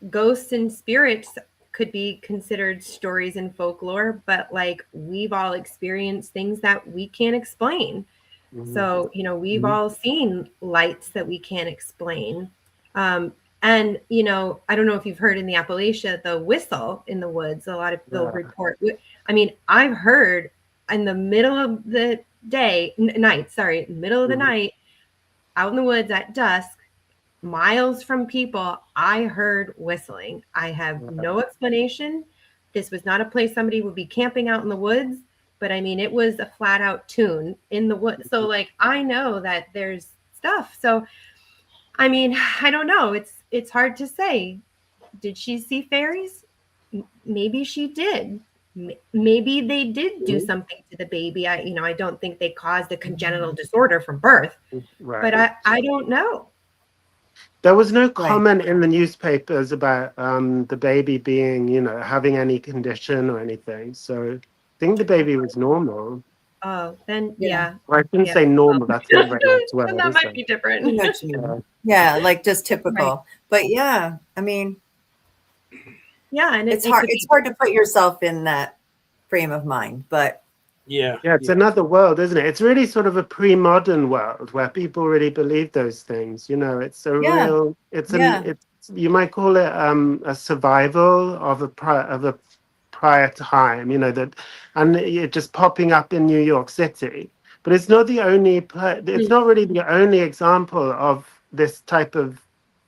ghosts and spirits could be considered stories in folklore, but like we've all experienced things that we can't explain. Mhm. So, we've Mhm. all seen lights that we can't explain. And, I don't know if you've heard in the Appalachia, the whistle in the woods, a lot of people Yeah. report. I mean, I've heard in the middle of the night, sorry, middle of the Mhm. night, out in the woods at dusk, miles from people, I heard whistling. I have Yeah. no explanation. This was not a place somebody would be camping out in the woods, but I mean, it was a flat out tune in the woods. So, like, I know that there's stuff. So, I mean, I don't know. It's hard to say. Did she see fairies? Maybe she did. Maybe they did do Mhm. something to the baby. I don't think they caused a congenital disorder from birth, but Right. I don't know. There was no Right. comment in the newspapers about the baby being, having any condition or anything. So I think the baby was normal. Oh, then Yeah. yeah, Or I shouldn't yeah. say Well, normal. That's not a very nice then word, that is might it? be I different. know what you Uh, mean. Yeah, like just Right. typical. But yeah, I mean, Yeah, and it, it's it hard. could It's be hard to put yourself in that frame of mind. But Yeah. yeah, it's Yeah. another world, isn't it? It's really sort of a pre-modern world where people really believe those things. It's a yeah, real, it's an, yeah, it's you might call it a survival of a prior time. That, and it just popping up in New York City. But it's not the only. It's Mm, not really the only example of this type of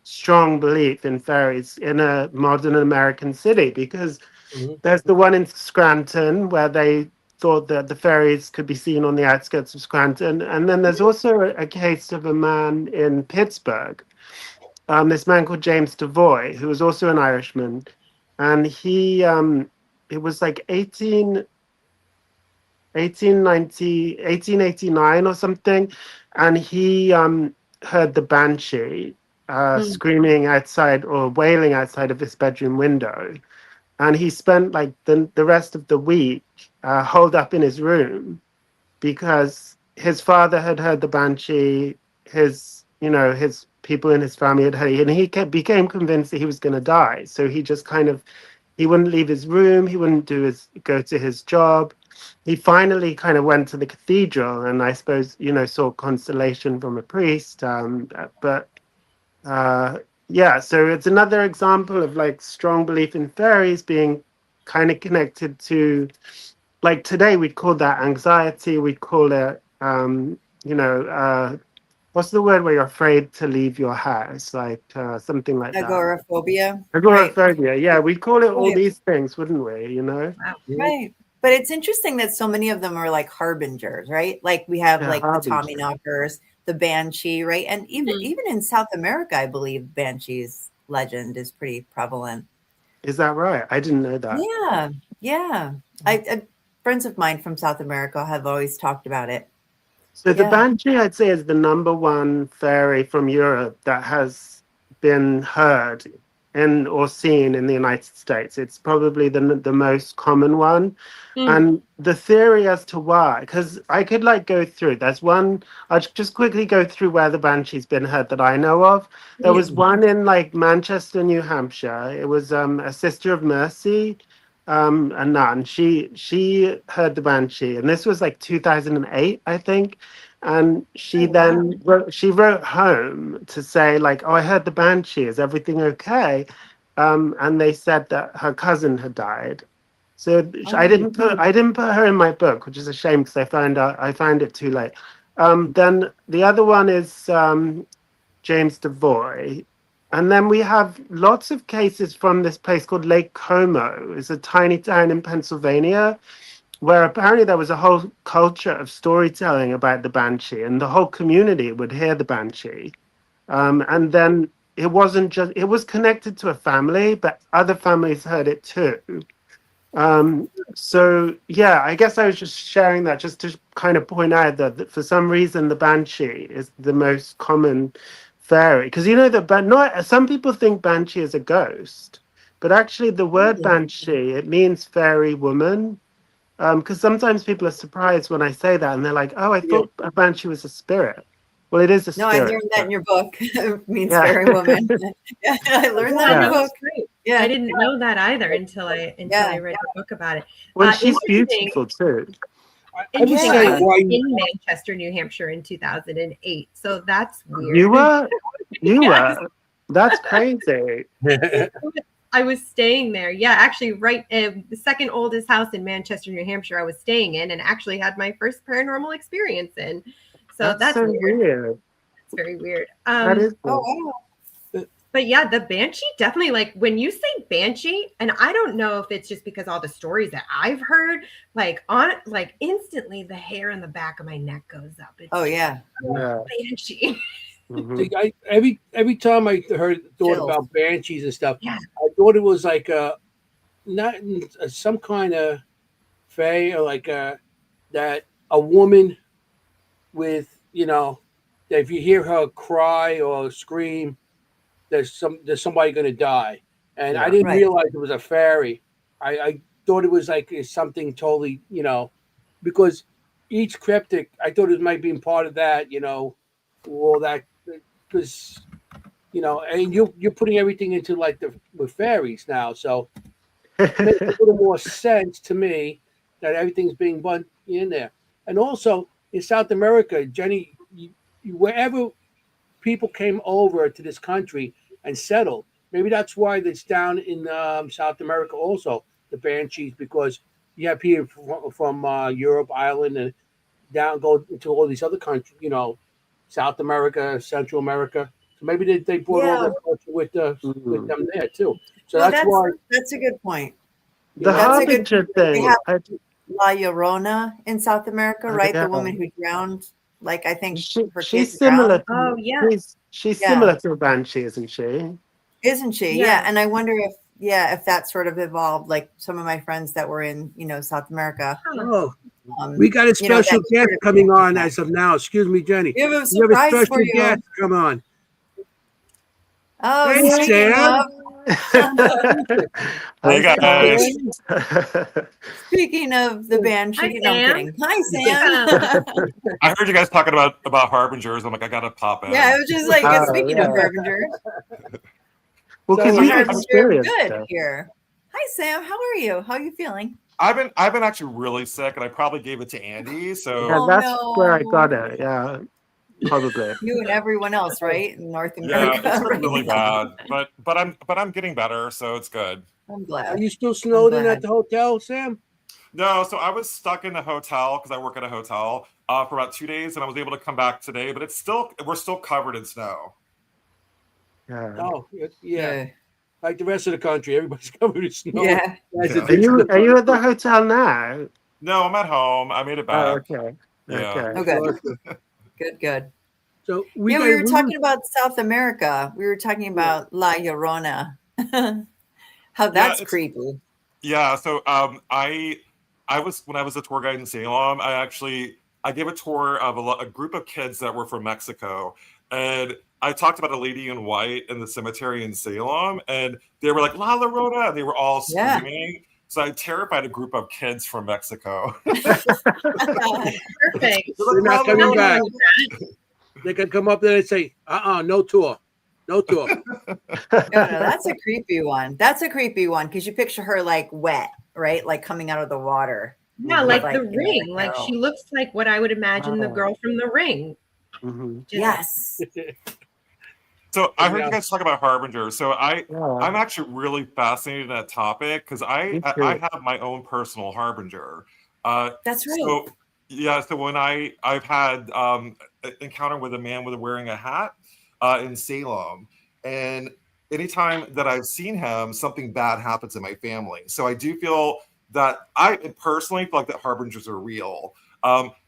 strong belief in fairies in a modern American city because Mhm. there's the one in Scranton where they thought that the fairies could be seen on the outskirts of Scranton. And then there's also a case of a man in Pittsburgh, this man called James Devoy, who was also an Irishman. And it was like 1889 or something. And he heard the banshee mm, screaming outside or wailing outside of his bedroom window, and he spent like the rest of the week holed up in his room because his father had heard the banshee, his people in his family had heard, and he became convinced that he was going to die. So he just kind of he wouldn't leave his room, he wouldn't go to his job. He finally kind of went to the cathedral, and I suppose sought consolation from a priest. But uh, yeah, so it's another example of like strong belief in fairies being kind of connected to, like today we'd call that anxiety, we'd call it what's the word where you're afraid to leave your house, like something like that. agoraphobia. Right. Agoraphobia, yeah, we'd call it all Right. these things, wouldn't we? wow. Mhm. Right. But it's interesting that so many of them are like harbingers, right? Like we have Yeah, like the harbinger. Tommyknockers, the Banshee, right? And even Mm, even in South America, I believe Banshee's legend is pretty prevalent. Is that right? I didn't know that. Yeah, yeah. I friends of mine from South America have always talked about it. So the Yeah. banshee, I'd say, is the number one fairy from Europe that has been heard in or seen in the United States. It's probably the most common one. mm, And the theory as to why, because I could like go through. There's one. I'll just quickly go through where the banshee's been heard that I know of. There yeah. was one in like Manchester, New Hampshire. It was a Sister of Mercy, a nun. She heard the banshee, and this was like 2008, I think. And she Oh wow. then wrote home to say like, oh, I heard the banshee. Is everything okay? And they said that her cousin had died. So Oh, I didn't put her in my book, which is a shame because I found it too late. Then the other one is James Devoy. And then we have lots of cases from this place called Lake Como. It's a tiny town in Pennsylvania where apparently there was a whole culture of storytelling about the banshee, and the whole community would hear the banshee. And then it wasn't just, it was connected to a family, but other families heard it too. So yeah, I guess I was just sharing that just to kind of point out that for some reason the banshee is the most common fairy, because you know that, but not some people think banshee is a ghost, but actually the word banshee, it means fairy woman. Because sometimes people are surprised when I say that, and they're like, "Oh, I thought a banshee was a spirit." Well, it is a No, I spirit. learned that in your book. It means Yeah. fairy woman. Yeah, I learned that in Yeah. your book. That's great. Yeah. I didn't know that either until I read the book about it. Well, she's Interesting. beautiful too. I would Interesting. say I was why in Manchester, New Hampshire in 2008. So that's weird. You were, you Yes. were. That's crazy. I was staying there. Yeah, actually, right. The second oldest house in Manchester, New Hampshire, I was staying in and actually had my first paranormal experience in. So that's so weird. weird. It's very weird. That is. Oh, Weird. wow. But yeah, the banshee definitely, like when you say banshee, and I don't know if it's just because all the stories that I've heard, like instantly the hair on the back of my neck goes up. It's Oh, yeah. Yeah. banshee. Mhm. See, every time I thought Chills. about banshees and stuff, Yeah. I thought it was like not some kind of fae, or like that a woman with, that if you hear her cry or scream, there's somebody going to die, and I Yeah. didn't Right. realize it was a fairy. I thought it was like something totally, because each cryptic, I thought it might be part of that, all that, because and you're putting everything into like with fairies now, so it makes a little more sense to me that everything's being done in there. And also in South America, Jenny, wherever people came over to this country and settled, maybe that's why it's down in South America also, the banshees, because you have people from Europe, Ireland, and down go into all these other countries, South America, Central America. So maybe they brought all Yeah. their culture with Mhm. them there too. So No, that's why that's a good point. The That's a good harbinger They thing. have La Llorona in South America, right? Yeah. The woman who drowned, like I think her She's kids similar. drowned, Oh, yeah. She's Yeah. similar to a banshee, isn't she? isn't she? Yeah. Yeah. And I wonder if that sort of evolved, like some of my friends that were in, South America. oh, we got a that special sort guest of coming thing on like as of now. Excuse me, Jenny. We have a We have a surprise special for you. guest come on. Oh, Hey, speaking Sam. of Hey guys. speaking of the banshee, no, I'm Sam. kidding. Hi, Sam. I heard you guys talking about harbingers. I'm like, I gotta pop in. Yeah, it was just like Oh, speaking yeah. of harbingers. Well, because So, you've Harbinger experienced good it. here. Hi, Sam. How are you? How are you feeling? I've been actually really sick, and I probably gave it to Andy. So Yeah, Oh, that's no. where I got it. Yeah, probably. You and everyone else, right? In North yeah, America. it's been right really now. bad. But I'm getting better, so it's good. I'm are glad. you still snowed in glad. at the hotel, Sam? No, so I was stuck in a hotel because I work at a hotel for about 2 days, and I was able to come back today. But we're still covered in snow. Yeah. Oh, yeah. Like the rest of the country, everybody's covered in snow. Yeah. As Yeah. it is. Are you at the hotel now? No, I'm at home. I made it Oh, back. okay. Yeah. Okay. Oh, good. Good. So We were talking about South America. We were talking about La Llorona. How that's it's- creepy. Yeah, so I was when I was a tour guide in Salem, I gave a tour of a group of kids that were from Mexico, and I talked about a lady in white in the cemetery in Salem, and they were like La Llorona, and they were all Yeah. screaming. So I terrified a group of kids from Mexico. Perfect. They're not coming back. They can come up there and say, no tour. No tour. No, that's a creepy one. That's a creepy one because you picture her like wet, right? Like coming out of the water. Yeah, like Like, the ring. Like no. she looks like what I would imagine the girl from the ring. Mhm. Just- Yes. So I heard Yeah. you guys talk about harbingers. So I'm Yeah. actually really fascinated in that topic because Me too. I have my own personal harbinger. That's right. So Yeah, so when I've had an encounter with a man with wearing a hat in Salem, and anytime that I've seen him, something bad happens in my family. So I do feel that I personally feel like that harbingers are real.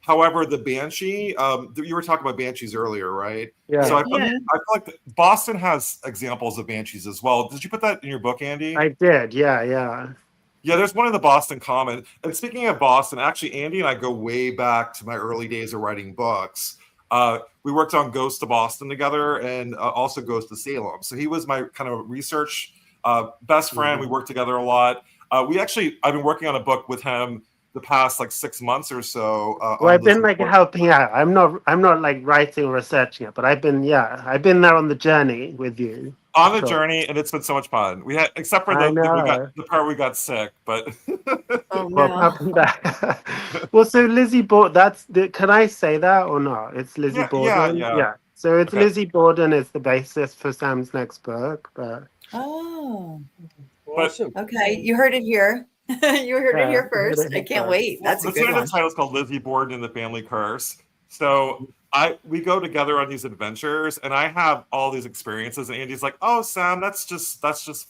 However, the banshee, you were talking about banshees earlier, right? Yeah. So Yeah. I feel like Boston has examples of banshees as well. Did you put that in your book, Andy? I did. Yeah. Yeah, there's one in the Boston Common. And speaking of Boston, actually, Andy and I go way back to my early days of writing books. We worked on Ghost of Boston together and also Ghost of Salem. So he was my kind of research best friend. We worked together a lot. I've been working on a book with him the past like 6 months or so. Well, On I've been Lizzie like Borden. helping out. I'm not like writing or researching it, but I've been there on the journey with you. On for the sure. journey, and it's been so much fun. We had, except for I the part we got sick, but Oh Well, no. apart from that, well, so Lizzie can I say that or not? It's Lizzie Borden. yeah. So it's Okay. Lizzie Borden is the basis for Sam's next book, but Oh, Awesome. okay. You heard it here. You heard it here I heard first. it I here can't first. wait. That's a The good one. tentative title is called Lizzie Borden and the Family Curse. So we go together on these adventures, and I have all these experiences, and Andy's like, "Oh, Sam, that's just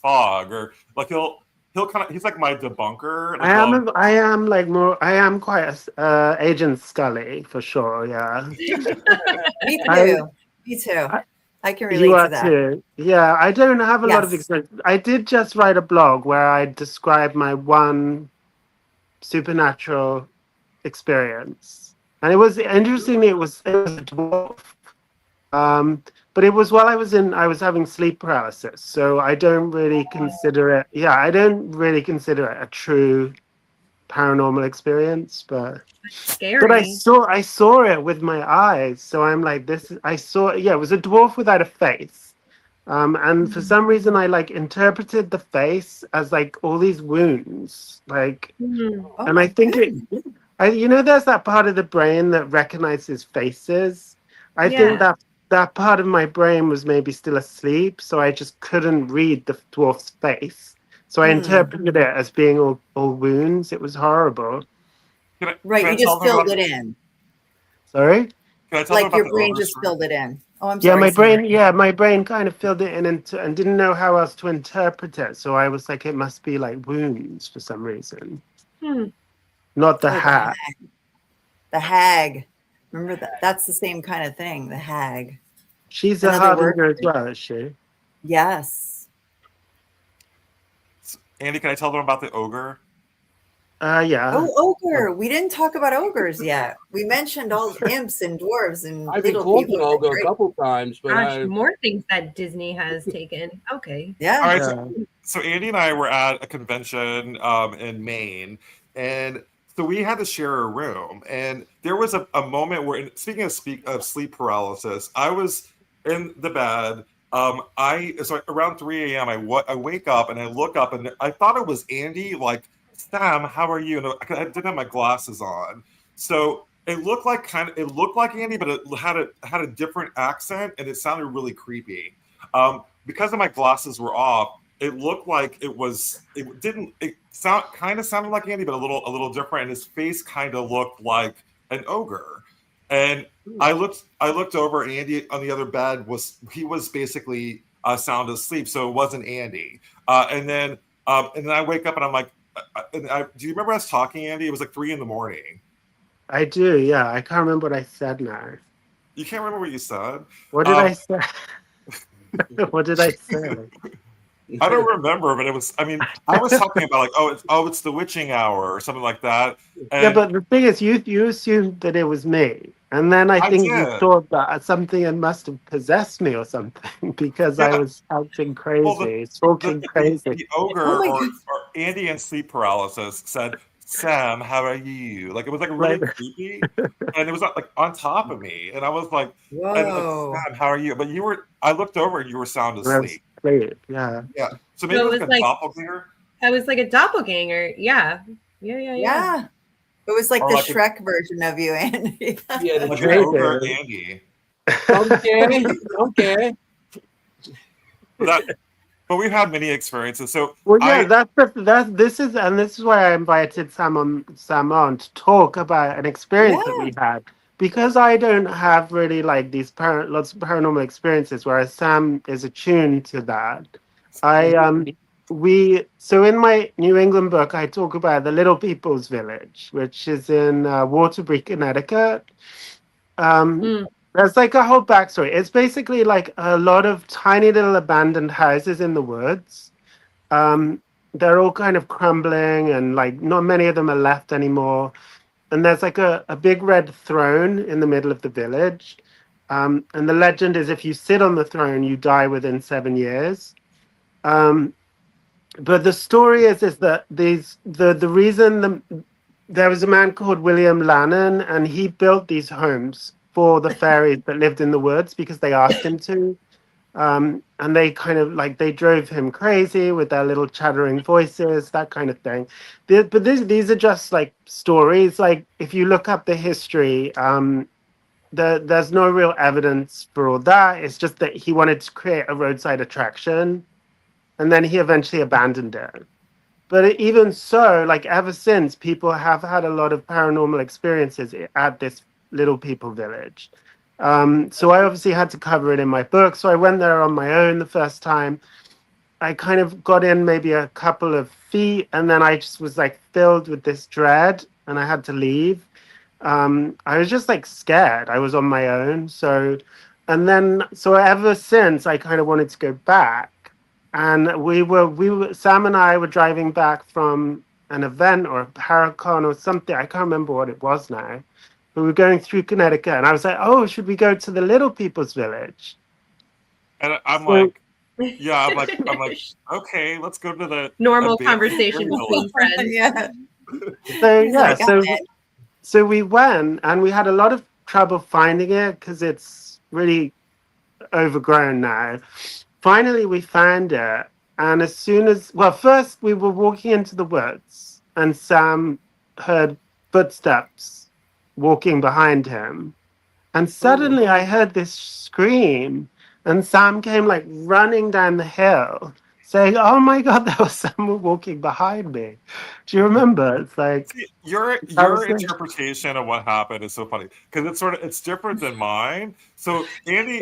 fog," or like he's like my debunker. Like, I am quite Agent Scully for sure. Yeah, Me I, too. Me too. I- I can you relate are to that. too. Yeah, I don't have a lot of Yes. experience. I did just write a blog where I described my one supernatural experience, and it was interestingly it was a dwarf. But it was while I was having sleep paralysis, so I don't really consider it. Yeah, I don't really consider it a true paranormal experience, but Scary. I saw it with my eyes. So I'm like, I saw. Yeah, it was a dwarf without a face. And for some reason, I like interpreted the face as like all these wounds, like, Mhm. Oh and my I think goodness. there's that part of the brain that recognizes faces. I think Yeah. that part of my brain was maybe still asleep, so I just couldn't read the dwarf's face. So I interpreted it as being all wounds. It was horrible. Right. can I You tell just them filled about, it in. Sorry? Can I tell them Like about your the brain ogre just story? filled it in. Oh, I'm Yeah, sorry. my brain kind of filled it in and didn't know how else to interpret it. So I was like, it must be like wounds for some reason. Hmm. Not the Oh, hat. the hag. Remember that? That's the same kind of thing. The hag. She's Another a word? harbinger as well, is she? Yes. Andy, can I tell them about the ogre? Yeah. Oh, ogre. We didn't talk about ogres yet. We mentioned all imps and dwarves and I've been little called people. an ogre a couple times, but Gosh, more things that Disney has taken. Okay. Yeah. All right, Yeah. so Andy and I were at a convention in Maine, and so we had to share a room. And there was a moment where, speaking of sleep paralysis, I was in the bed. So around 3 a.m. I wake up and I look up and I thought it was Andy. Like, Sam, how are you? And I didn't have my glasses on, so it looked like Andy, but it had a different accent and it sounded really creepy. Because of my glasses were off, it looked like it sounded like Andy, but a little different, and his face kind of looked like an ogre. And I looked over, and Andy on the other bed was basically sound asleep, so it wasn't Andy. And then I wake up and I'm like, do you remember us talking, Andy? It was like 3 a.m. I do, yeah. I can't remember what I said now. You can't remember what you said? What did I say? What did I say? I don't remember, but it was. I mean, I was talking about like, it's the witching hour or something like that. And Yeah, but the thing is, you assumed that it was me, and then I think you did. thought that something must have possessed me or something because I Yeah. was acting Well, crazy, talking crazy. the ogre Oh my or God. Andy in sleep paralysis said, "Sam, how are you?" Like it was like really Like- creepy, and it was like on top of me, and I was like, Whoa. "Sam, how are you?" But you were. I looked over and you were sound And I was asleep. asleep, yeah. Yeah. So maybe So it it was was a like- doppelganger. I was like a doppelganger. Yeah. Yeah. It was like Or the like a- Shrek version of you, Andy. yeah, the Like Great, an ogre David. Andy. okay. That but we've had many experiences. So Well, yeah, this is why I invited Sam on to talk about an experience that Yeah. we had, because I don't have really like these lots of paranormal experiences, whereas Sam is attuned to that. I we so in my New England book I talk about the Little People's Village, which is in Waterbury, Connecticut. Um, Mm. there's like a whole backstory. It's basically like a lot of tiny little abandoned houses in the woods. um, they're all kind of crumbling, and like not many of them are left anymore. And there's like a big red throne in the middle of the village. And the legend is if you sit on the throne, you die within 7 years. Um, but the story is that the reason there was a man called William Lannon, and he built these homes for the fairies that lived in the woods because they asked him to. And they kind of like they drove him crazy with their little chattering voices, that kind of thing. But these are just like stories. Like if you look up the history, there's no real evidence for all that. It's just that he wanted to create a roadside attraction, and then he eventually abandoned it. But even so, like ever since, people have had a lot of paranormal experiences at this Little People Village. So I obviously had to cover it in my book. So I went there on my own the first time. I kind of got in maybe a couple of feet, and then I just was like filled with this dread, and I had to leave. I was just like scared. I was on my own. So ever since, I kind of wanted to go back. And Sam and I were driving back from an event or a Paracon or something. I can't remember what it was now. But we were going through Connecticut, and I was like, "Oh, should we go to the Little People's Village?" and I'm So, like, yeah, I'm like, okay, let's go to the Normal abandoned conversation fairy between village. friends. Yeah. so He's yeah, like, so "Got it." so we went, and we had a lot of trouble finding it because it's really overgrown now. Finally, we found it, and as soon as first we were walking into the woods, and Sam heard footsteps walking behind him, and suddenly I heard this scream, and Sam came like running down the hill, saying, "Oh my God, there was someone walking behind me." Do you remember? It's like See, I was your like, interpretation of what happened is so funny because it's different than mine. So Andy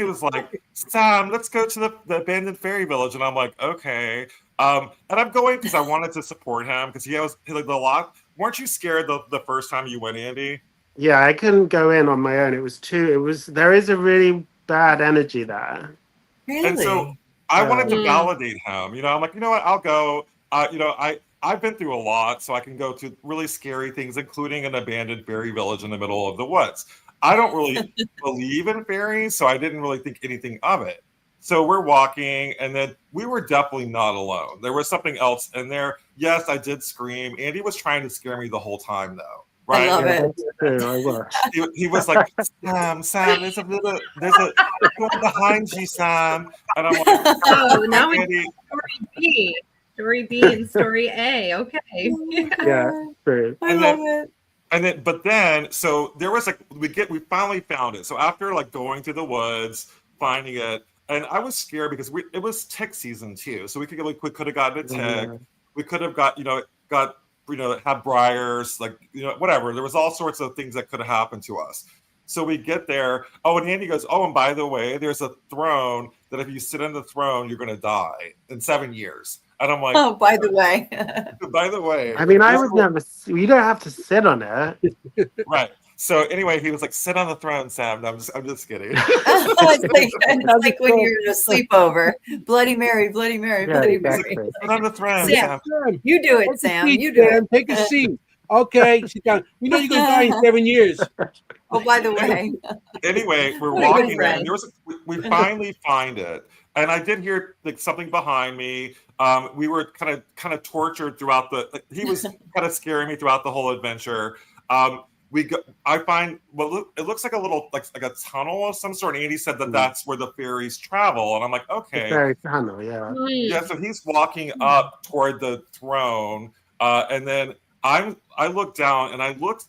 was like, Sam, let's go to the abandoned fairy village, and I'm like, okay. And I'm going because I wanted to support him because he like the lot. Weren't you scared the first time you went, Andy? yeah, I couldn't go in on my own. There is a really bad energy there. And so Really? I wanted to Mm. validate him. You know, I'm like, you know what, I'll go. You know, I've been through a lot, so I can go to really scary things, including an abandoned fairy village in the middle of the woods. I don't really believe in fairies, so I didn't really think anything of it. So we're walking, and then we were definitely not alone. There was something else in there. Yes, I did scream. Andy was trying to scare me the whole time, though. I Right? love Yeah, it. that's true. I was. He was like, Sam, there's a one behind you, Sam. And I'm like, So now it's Andy, story B and story A. Okay. Oh my Yeah, God. true. I and love then it. but then so there was like we finally found it. So after like going through the woods, finding it, and I was scared because it was tick season too. So we could have gotten a tick. Yeah. We could have got had briars, like whatever. There was all sorts of things that could have happened to us. So we get there. Oh, and Andy goes, oh, and by the way, there's a throne that if you sit on the throne, you're going to die in 7 years. And I'm like, Oh, by the way. by the way, I mean, I this would never. You don't have to sit on it. right. So anyway, he was like, sit on the throne, Sam. No, I'm just kidding. It's like when you're in a sleepover. Bloody Mary, Bloody Mary, Yeah, Bloody exactly. Mary. Sit on the throne, Sam. Sam. You do Take it, a Sam. seat, You do Sam. it. Take a seat. Okay, sit down. We know you're gonna die in 7 years. Oh, by the way. Anyway, we're What a good walking there, friend. and we finally find it. And I did hear like something behind me. We were kind of tortured throughout he was kind of scaring me throughout the whole adventure. I find it looks like a little like a tunnel of some sort. And Andy said that that's where the fairies travel, and I'm like, The okay, fairy tunnel, yeah. yeah. So he's walking up toward the throne, and then I look down and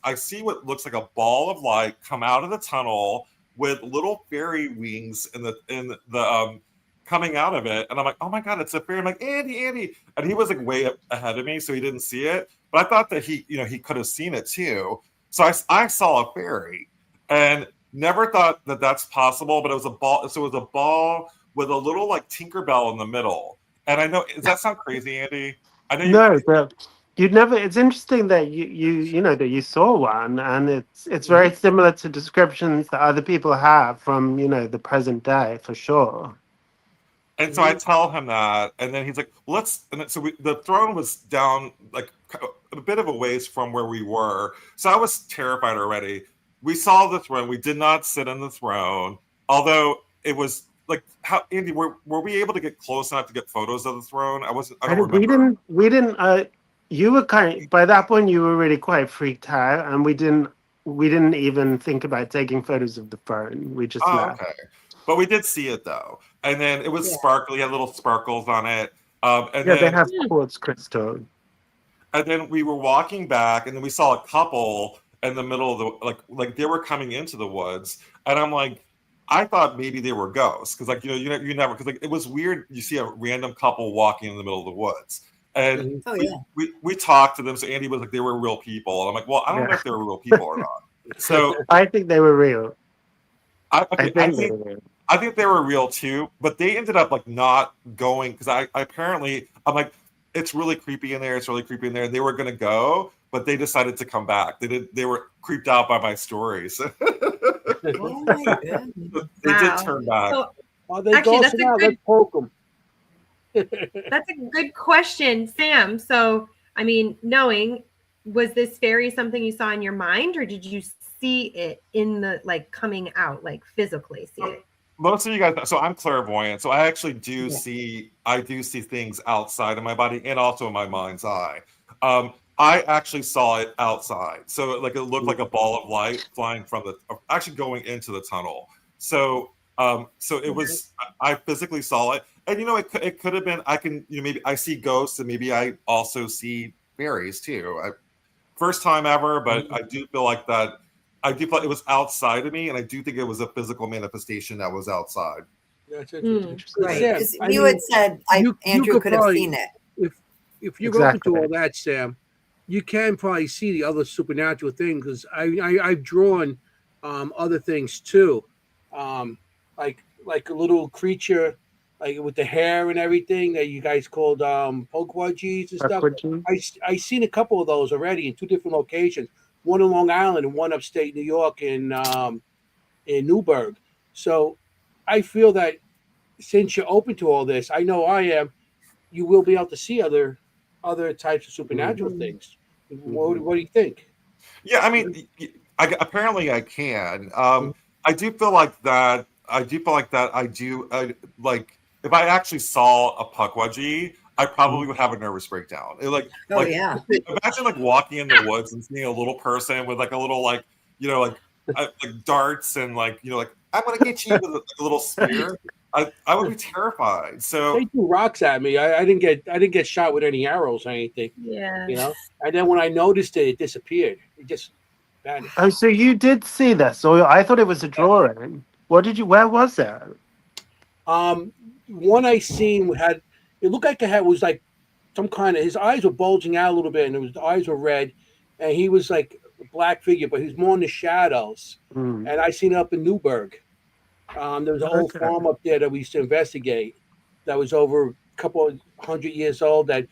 I see what looks like a ball of light come out of the tunnel with little fairy wings in the coming out of it, and I'm like, oh my god, it's a fairy. I'm like, Andy, and he was like way ahead of me, so he didn't see it. But I thought that he could have seen it too. So I saw a fairy, and never thought that that's possible. But it was a ball. So it was a ball with a little like Tinkerbell in the middle. And I know, does that sound crazy, Andy? I know you. No, but you'd never. It's interesting that you know that you saw one, and it's very similar to descriptions that other people have from the present day for sure. And so I tell him that, and then he's like, "Let's." And then, so the throne was down like a bit of a ways from where we were, so I was terrified already. We saw the throne. We did not sit on the throne, although it was like, how Andy, were we able to get close enough to get photos of the throne? I wasn't. I don't remember. We didn't. You were by that point you were really quite freaked out, and we didn't even think about taking photos of the throne. We just left. Okay. But we did see it though, and then it was sparkly, had little sparkles on it. And they then have quartz crystal. And then we were walking back, and then we saw a couple in the middle of the like they were coming into the woods, and I'm like, I thought maybe they were ghosts because like you never, because like it was weird. You see a random couple walking in the middle of the woods, and we talked to them. So Andy was like, they were real people, and I'm like, well, I don't know if they were real people or not. So I think they were real. I think they were real too, but they ended up like not going because I apparently I'm like, it's really creepy in there. It's really creepy in there. And they were gonna go, but they decided to come back. They were creeped out by my stories. Oh my goodness. They did turn back. So, Actually, that's a good, let's poke them. that's a good question, Sam. So, I mean, was this fairy something you saw in your mind, or did you see it in the coming out, like physically see it? Most of you guys, so I'm clairvoyant, so I actually do see things outside of my body and also in my mind's eye. I actually saw it outside, so like it looked like a ball of light flying from actually going into the tunnel. So it was, I physically saw it, and it could have been, I can maybe I see ghosts, and maybe I also see fairies too. First time ever, but I do feel like that. I do feel like it was outside of me, and I do think it was a physical manifestation that was outside. That's right. Because you had said Andrew could have seen it. If you're open to all that, Sam, you can probably see the other supernatural things, because I've drawn other things too, like a little creature, like with the hair and everything that you guys called Pokwadjis and stuff. I seen a couple of those already in two different locations. One in Long Island and one upstate New York in Newburgh. So I feel that since you're open to all this, I know I am, you will be able to see other types of supernatural things. What do you think? Yeah, I mean, apparently I can. I do feel like that. I do like if I actually saw a Pukwudgie, I probably would have a nervous breakdown. Imagine like walking in the woods and seeing a little person with like a little like darts and like I'm gonna get you with a little spear. I would be terrified. So they threw rocks at me. I didn't get shot with any arrows or anything. Yeah. And then when I noticed it disappeared. It just vanished. Oh, so you did see that? So I thought it was a drawing. Where was that? One I seen had, it looked like it was like some kind of, his eyes were bulging out a little bit, and the eyes were red, and he was like a black figure, but he was more in the shadows. And I seen it up in Newburgh. There was an old farm up there that we used to investigate that was over a couple of 100 years old that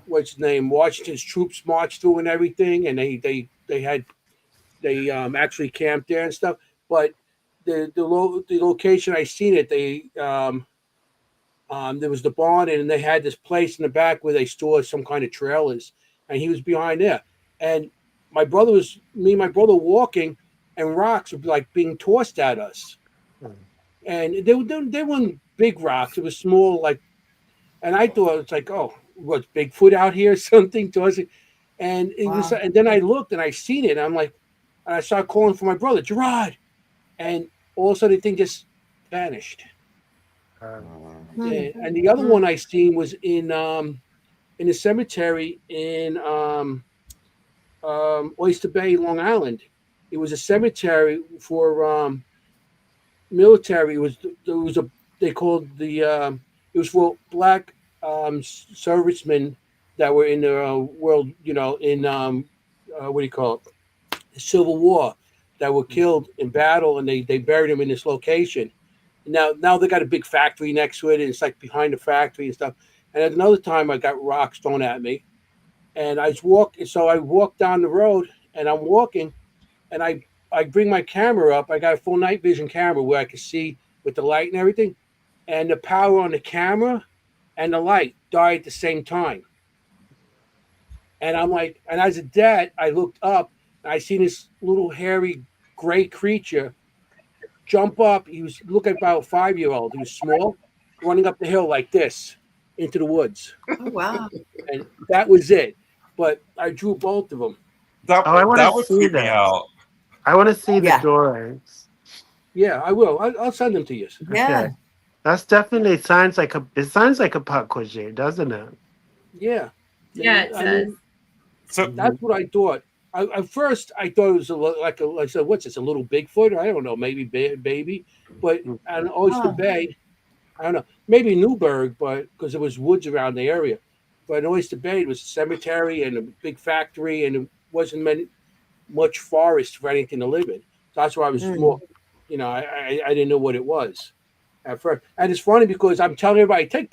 what's his name, Washington's troops marched through and everything, and they actually camped there and stuff. But the location I seen it, there was the barn, and they had this place in the back where they stored some kind of trailers, and he was behind there. And my brother walking, and rocks were like being tossed at us. And they weren't big rocks. It was small, and I thought it's like, oh, what's Bigfoot out here or something tossing? And it was, and then I looked and I seen it, and I'm like, and I started calling for my brother, Gerard, and all of a sudden the thing just vanished. And the other one I seen was in the cemetery in Oyster Bay, Long Island. It was a cemetery for military. They they called the it was for black servicemen that were in the world, in what do you call it, the Civil War, that were killed in battle, and they buried them in this location. Now they got a big factory next to it, and it's like behind the factory and stuff. And at another time, I got rocks thrown at me, and I walked down the road, and I'm walking, and I bring my camera up. I got a full night vision camera where I can see with the light and everything, and the power on the camera and the light died at the same time. And I'm like, and as a dad, I looked up and I seen this little hairy gray creature jump up. He was looking about a 5-year-old. He was small, running up the hill like this into the woods. Oh, wow. And that was it. But I drew both of them. That I want that to would see freak me that. out. I want to see the Yeah. drawings. Yeah, I will. I'll send them to you. Yeah. Okay. That's definitely sounds like a pakwaji, doesn't it? Yeah. Yeah, it I does. mean, So that's what I thought. At first, I thought it was like I said, what's this? A little Bigfoot? I don't know, maybe baby. But on Oyster Oh. Bay, I don't know, maybe Newburgh, but because there was woods around the area. But in Oyster Bay, it was a cemetery and a big factory, and it wasn't much forest for anything to live in. So that's why I was more, I didn't know what it was at first. And it's funny because I'm telling everybody, take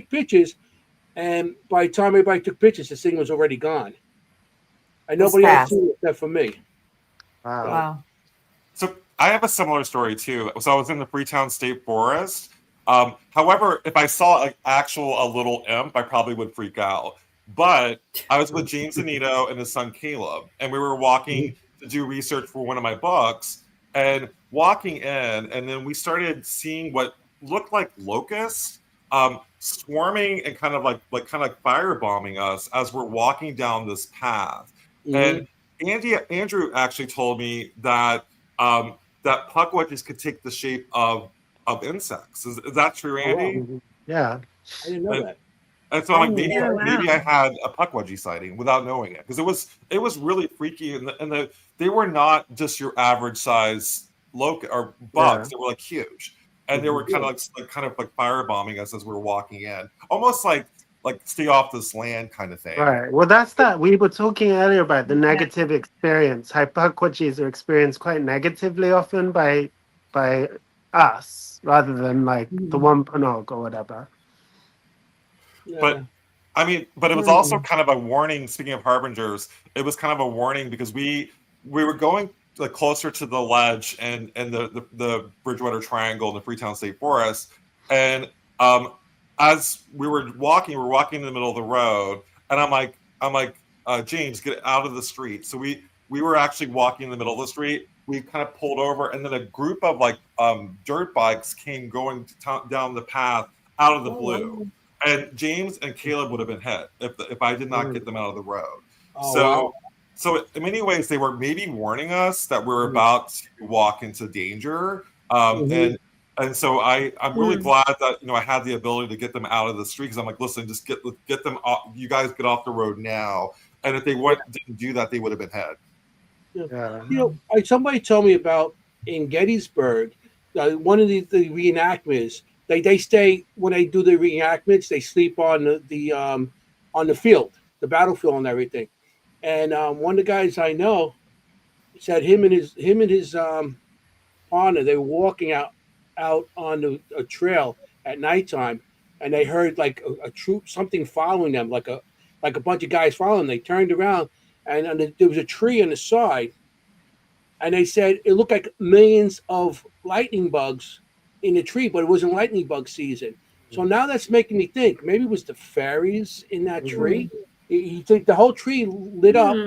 pictures. And by the time everybody took pictures, the thing was already gone. And That's nobody else fast. seen it except for me. Wow. Wow. So I have a similar story too. So I was in the Freetown State Forest. However, if I saw a little imp, I probably would freak out. But I was with James Anito and his son Caleb, and we were walking to do research for one of my books, and walking in, and then we started seeing what looked like locusts swarming and kind of like firebombing us as we're walking down this path. And Andrew actually told me that that puckwudgies could take the shape of insects. Is that true, Andy? Yeah. I didn't know that. And so I'm like, maybe, Oh, wow. maybe I had a puckwudgie sighting without knowing it, because it was really freaky, and they were not just your average size bugs. Yeah. They were like huge, and they were kind of like firebombing us as we were walking in, almost like stay off this land kind of thing. Right. Well, that's that. We were talking earlier about the negative experience. How pakwaji's are experienced quite negatively often by us, rather than like the Wampanoag or whatever. But I mean, but it was also kind of a warning. Speaking of harbingers, it was kind of a warning because we were going like closer to the ledge and the Bridgewater Triangle and the Freetown State Forest, and as we were walking in the middle of the road, and I'm like, James, get out of the street. So we were actually walking in the middle of the street. We kind of pulled over, and then a group of dirt bikes came going down the path out of the blue. And James and Caleb would have been hit if I did not get them out of the road. So in many ways, they were maybe warning us that we're about to walk into danger. And so I'm really glad that I had the ability to get them out of the street, because I'm like, listen, just get them off. You guys get off the road now. And if they didn't do that, they would have been hit. Yeah. Somebody told me about in Gettysburg, one of the reenactments. They stay when they do the reenactments. They sleep on the field, the battlefield, and everything. And one of the guys I know said him and his partner, they were walking out on a trail at nighttime, and they heard like a troop, something following them, like a bunch of guys following them. They turned around, and there was a tree on the side, and they said it looked like millions of lightning bugs in the tree, but it wasn't lightning bug season. So now that's making me think maybe it was the fairies in that tree. You think the whole tree lit up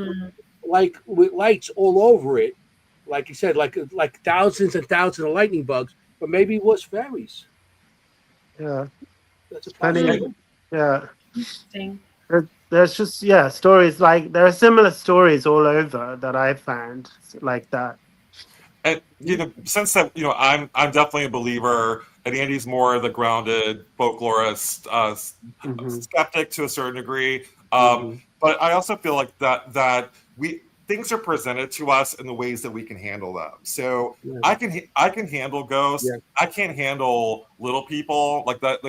like with lights all over it, like you said, like thousands and thousands of lightning bugs, but maybe it was fairies. Yeah. That's a Funny. possibility. Yeah. Interesting. There's just stories like there are similar stories all over that I found like that. And since that, I'm definitely a believer, and Andy's more the grounded folklorist, skeptic to a certain degree. But I also feel like that things are presented to us in the ways that we can handle them. So Yeah. I can handle ghosts. Yeah. I can't handle little people like that,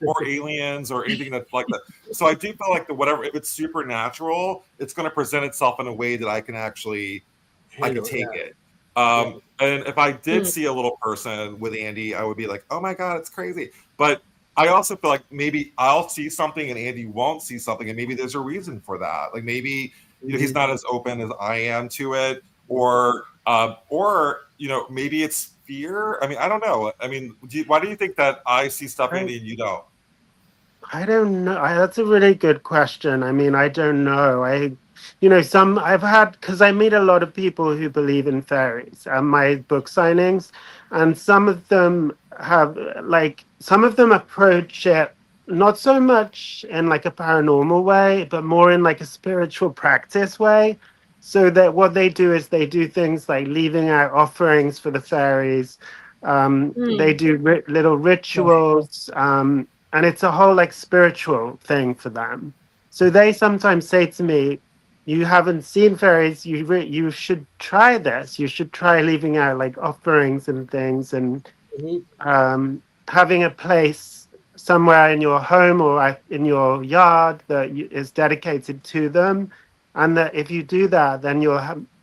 or aliens or anything that's like that. So I do feel like whatever, if it's supernatural, it's going to present itself in a way that I can Handle, take yeah. it. And if I did Hmm. see a little person with Andy, I would be like, oh my God, it's crazy. But I also feel like maybe I'll see something and Andy won't see something, and maybe there's a reason for that. Like maybe he's not as open as I am to it, or maybe it's fear. I mean, I don't know. I mean, why do you think that I see stuff, Andy, and you don't? I don't know. That's a really good question. I mean, I don't know. I've had, because I meet a lot of people who believe in fairies at my book signings, and some of them approach it not so much in like a paranormal way, but more in like a spiritual practice way. So that what they do is they do things like leaving out offerings for the fairies. They Hmm. do little rituals. And it's a whole like spiritual thing for them. So they sometimes say to me, "You haven't seen fairies. You should try this. You should try leaving out like offerings and things, and having a place somewhere in your home or in your yard that is dedicated to them, and that if you do that, then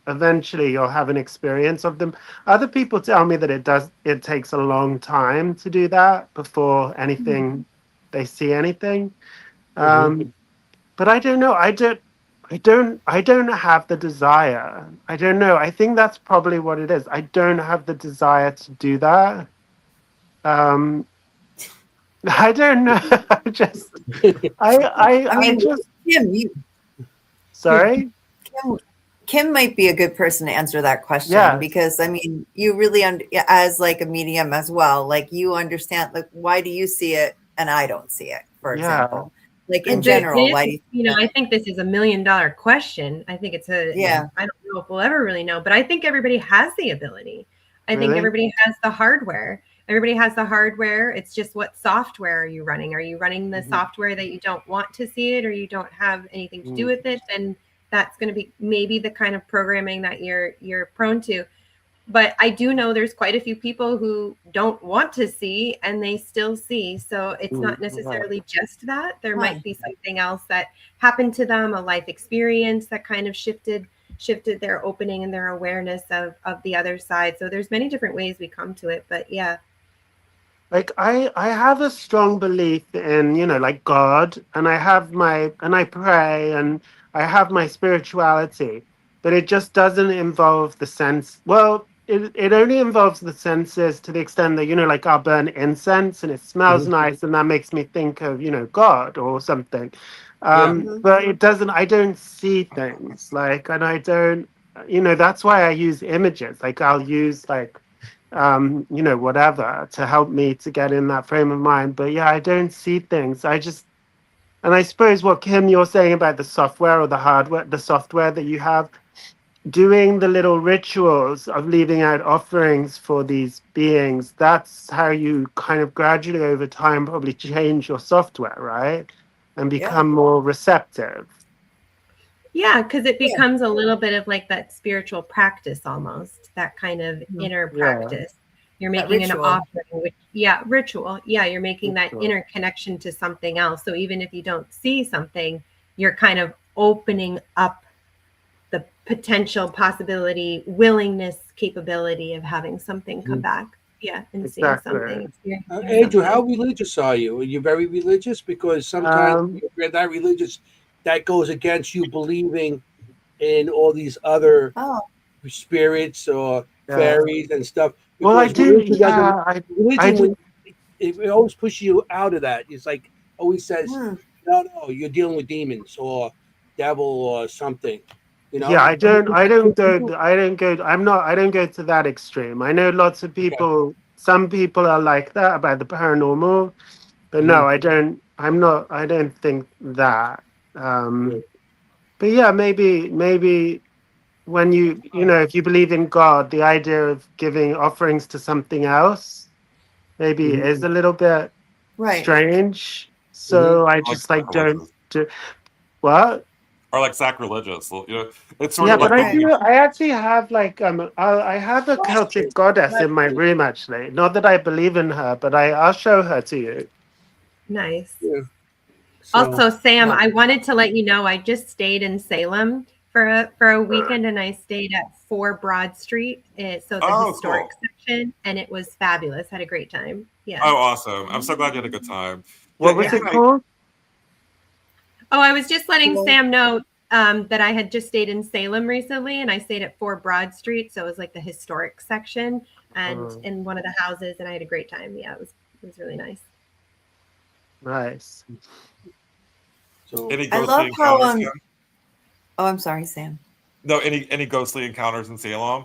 eventually you'll have an experience of them." Other people tell me that it takes a long time to do that before they see anything. But I don't know. I don't have the desire. I don't know. I think that's probably what it is. I don't have the desire to do that. Um, I don't know. I just, I I mean, just, Kim, sorry. Kim might be a good person to answer that question Yes. because I mean, you really as like a medium as well, like you understand like why do you see it and I don't see it, for Yeah. example. Like in And general, why do you I think this is $1,000,000 question. I think yeah. I don't know if we'll ever really know, but I think everybody has the ability. I think Really? everybody has the hardware. Everybody has the hardware. It's just what software are you running? Are you running the software that you don't want to see it or you don't have anything to do with it? Then that's going to be maybe the kind of programming that you're prone to. But I do know there's quite a few people who don't want to see and they still see. So it's not Right. necessarily just that. There Right. might be something else that happened to them, a life experience that kind of shifted their opening and their awareness of the other side. So there's many different ways we come to it. But yeah. Like I have a strong belief in, like God, and I pray and I have my spirituality, but it just doesn't involve the sense. Well, it only involves the senses to the extent that, like I'll burn incense and it smells nice and that makes me think of, God or something. Yeah. But it doesn't, I don't see things like, and I don't, that's why I use images. Like I'll use like, whatever to help me to get in that frame of mind. But yeah, I don't see things. And I suppose what Kim, you're saying about the software or the hardware, the software that you have, doing the little rituals of leaving out offerings for these beings, that's how you kind of gradually over time probably change your software, right? And become more receptive. Yeah, because it becomes a little bit of like that spiritual practice almost, that kind of inner practice. You're making an offering, ritual. Yeah, you're making that inner connection to something else. So even if you don't see something, you're kind of opening up the potential possibility, willingness, capability of having something come back. Yeah, and seeing something. Andrew, how religious are you? Are you very religious? Because sometimes you're that religious that goes against you believing in all these other spirits or fairies and stuff. Well, I Because do. religion doesn't. Yeah, I Religion, do. it always pushes you out of that. It's like always says, no, you're dealing with demons or devil or something. Yeah, I don't go. I don't go to that extreme. I know lots of people. Some people are like that about the paranormal, but no, I don't. I'm not. I don't think that. But yeah, maybe when if you believe in God, the idea of giving offerings to something else maybe is a little bit strange. So I just like don't do what. are like sacrilegious. You know, it's sort Yeah, of but like Right. I actually have like I have a Celtic goddess in my room actually. Not that I believe in her, but I'll show her to you. Nice. Yeah. So, Also, Sam, I wanted to let you know I just stayed in Salem for a weekend, and I stayed at 4 Broad Street, so the oh, historic cool. section, and it was fabulous. Had a great time. Yeah. Oh, awesome! I'm so glad you had a good time. Yeah, What was Anthony it and called? Oh, I was just letting Cool. Sam know that I had just stayed in Salem recently, and I stayed at 4 Broad Street, so it was like the historic section, and Oh. in one of the houses, and I had a great time. Yeah, it was really nice. Nice. so any I ghostly love how encounters? Kim? oh, I'm sorry, Sam. No, any ghostly encounters in Salem?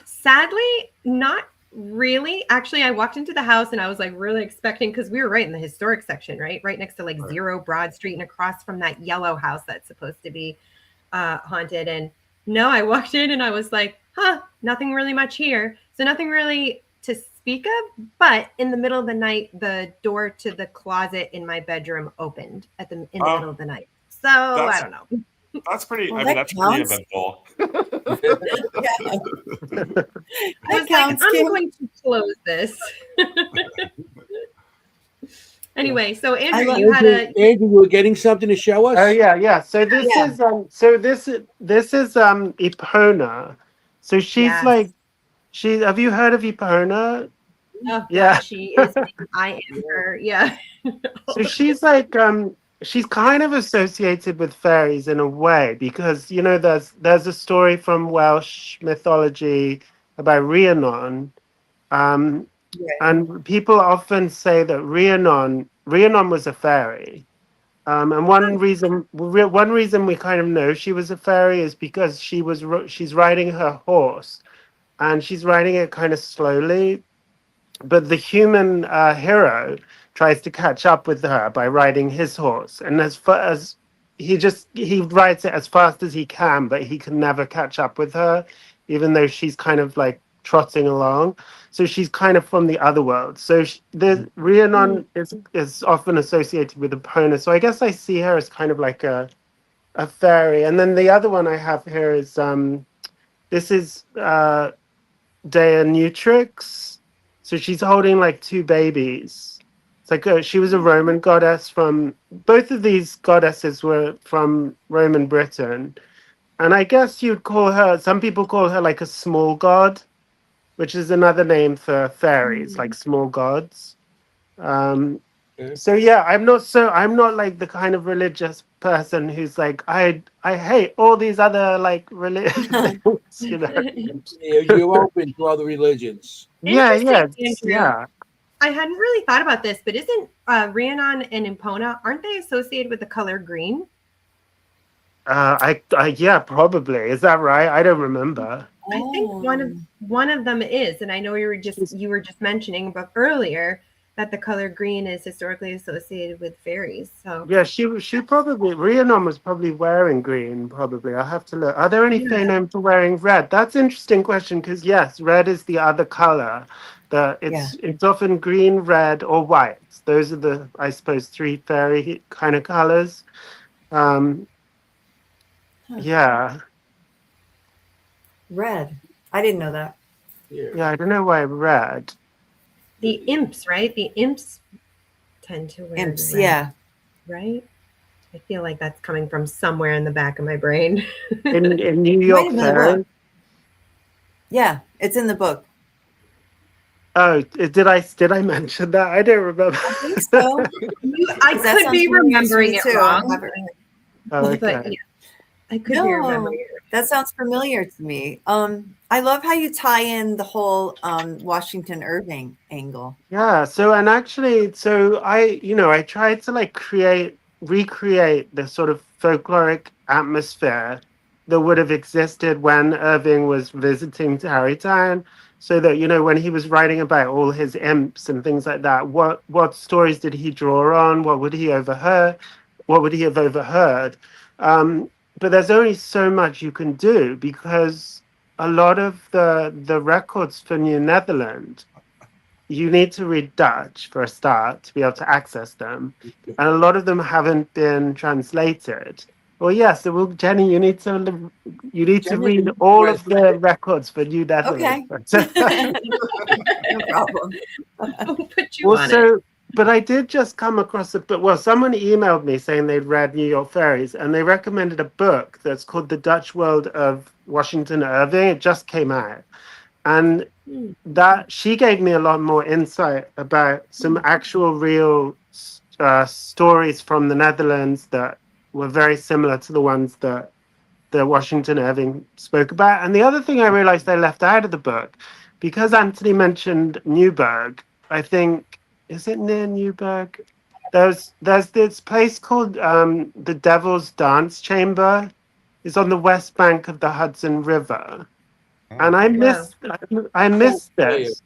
Sadly, not really. Actually, I walked into the house and I was like really expecting because we were right in the historic section, right next to like Right. 0 Broad Street and across from that yellow house that's supposed to be haunted. And no, I walked in and I was like, nothing really much here. So nothing really to speak of. But in the middle of the night, the door to the closet in my bedroom opened in the middle of the night. So I don't know. That's pretty. Well, I mean, that that's pretty counts. eventful. Yeah, I that was like, counts, I'm Kim. going to close this. Anyway, so Andrew, love- you had Andrew, you were getting something to show us? Oh yeah. So this Yeah. is Epona. So she's Yes. like have you heard of Epona? Oh Yeah. God, she is. I am her. Yeah. So she's like she's kind of associated with fairies in a way because there's a story from Welsh mythology about Rhiannon. Um Right. and people often say that Rhiannon was a fairy. And one reason we kind of know she was a fairy is because she's riding her horse, and she's riding it kind of slowly. But the human hero tries to catch up with her by riding his horse, and as far as he rides it as fast as he can, but he can never catch up with her, even though she's kind of like trotting along. So she's kind of from the other world. So the Rhiannon is often associated with Epona. So I guess I see her as kind of like a fairy. And then the other one I have here is this is Dea Nutrix. So she's holding like 2 babies. It's like she was a Roman goddess from. Both of these goddesses were from Roman Britain, and I guess you'd call her. Some people call her like a small god, which is another name for fairies, like small gods. So yeah, I'm not like the kind of religious person who's like I hate all these other like religions, you know. You're open to other religions. Yeah, Interesting, Andrew. yeah. I hadn't really thought about this, but isn't Rhiannon and Epona, aren't they associated with the color green? Yeah, probably. Is that right? I don't remember. I think one of them is, and I know you were just mentioning but earlier that the color green is historically associated with fairies. So Yeah, she probably Rhiannon was probably wearing green. Probably, I'll have to look. Are there any fae known for wearing red? That's an interesting question because yes, red is the other color. It's often green, red, or white. Those are the, I suppose, 3 fairy kind of colors. Yeah. Red. I didn't know that. Yeah, I don't know why red. the imps, right? The imps tend to wear Imps, red, yeah. right? I feel like that's coming from somewhere in the back of my brain. In New York Wait a minute, Fairy. look. Yeah, it's in the book. Oh, did I mention that? I don't remember. I think so. I That could sounds be familiar to remembering me, it too. wrong. Oh, okay. But yeah, I could be remembering it. That sounds familiar to me. I love how you tie in the whole Washington Irving angle. Yeah, so and actually, so I tried to like recreate the sort of folkloric atmosphere that would have existed when Irving was visiting Tarrytown, so that when he was writing about all his imps and things like that, what stories did he draw on? What would he overheard? What would he have overheard? But there's only so much you can do because a lot of the records for New Netherland, you need to read Dutch for a start to be able to access them. And a lot of them haven't been translated. Well, yeah. So, Jenny, you need to Jenny, read all right. of the records for New Netherlands. No problem. I'll put you on it. Also, but I did just come across a book. Well, someone emailed me saying they'd read New York Fairies, and they recommended a book that's called The Dutch World of Washington Irving. It just came out, and that she gave me a lot more insight about some actual real stories from the Netherlands that were very similar to the ones that the Washington Irving spoke about. And the other thing I realized I left out of the book, because Anthony mentioned Newburgh, I think, is it near Newburgh? There's this place called the Devil's Dance Chamber. It's on the west bank of the Hudson River. And I missed this.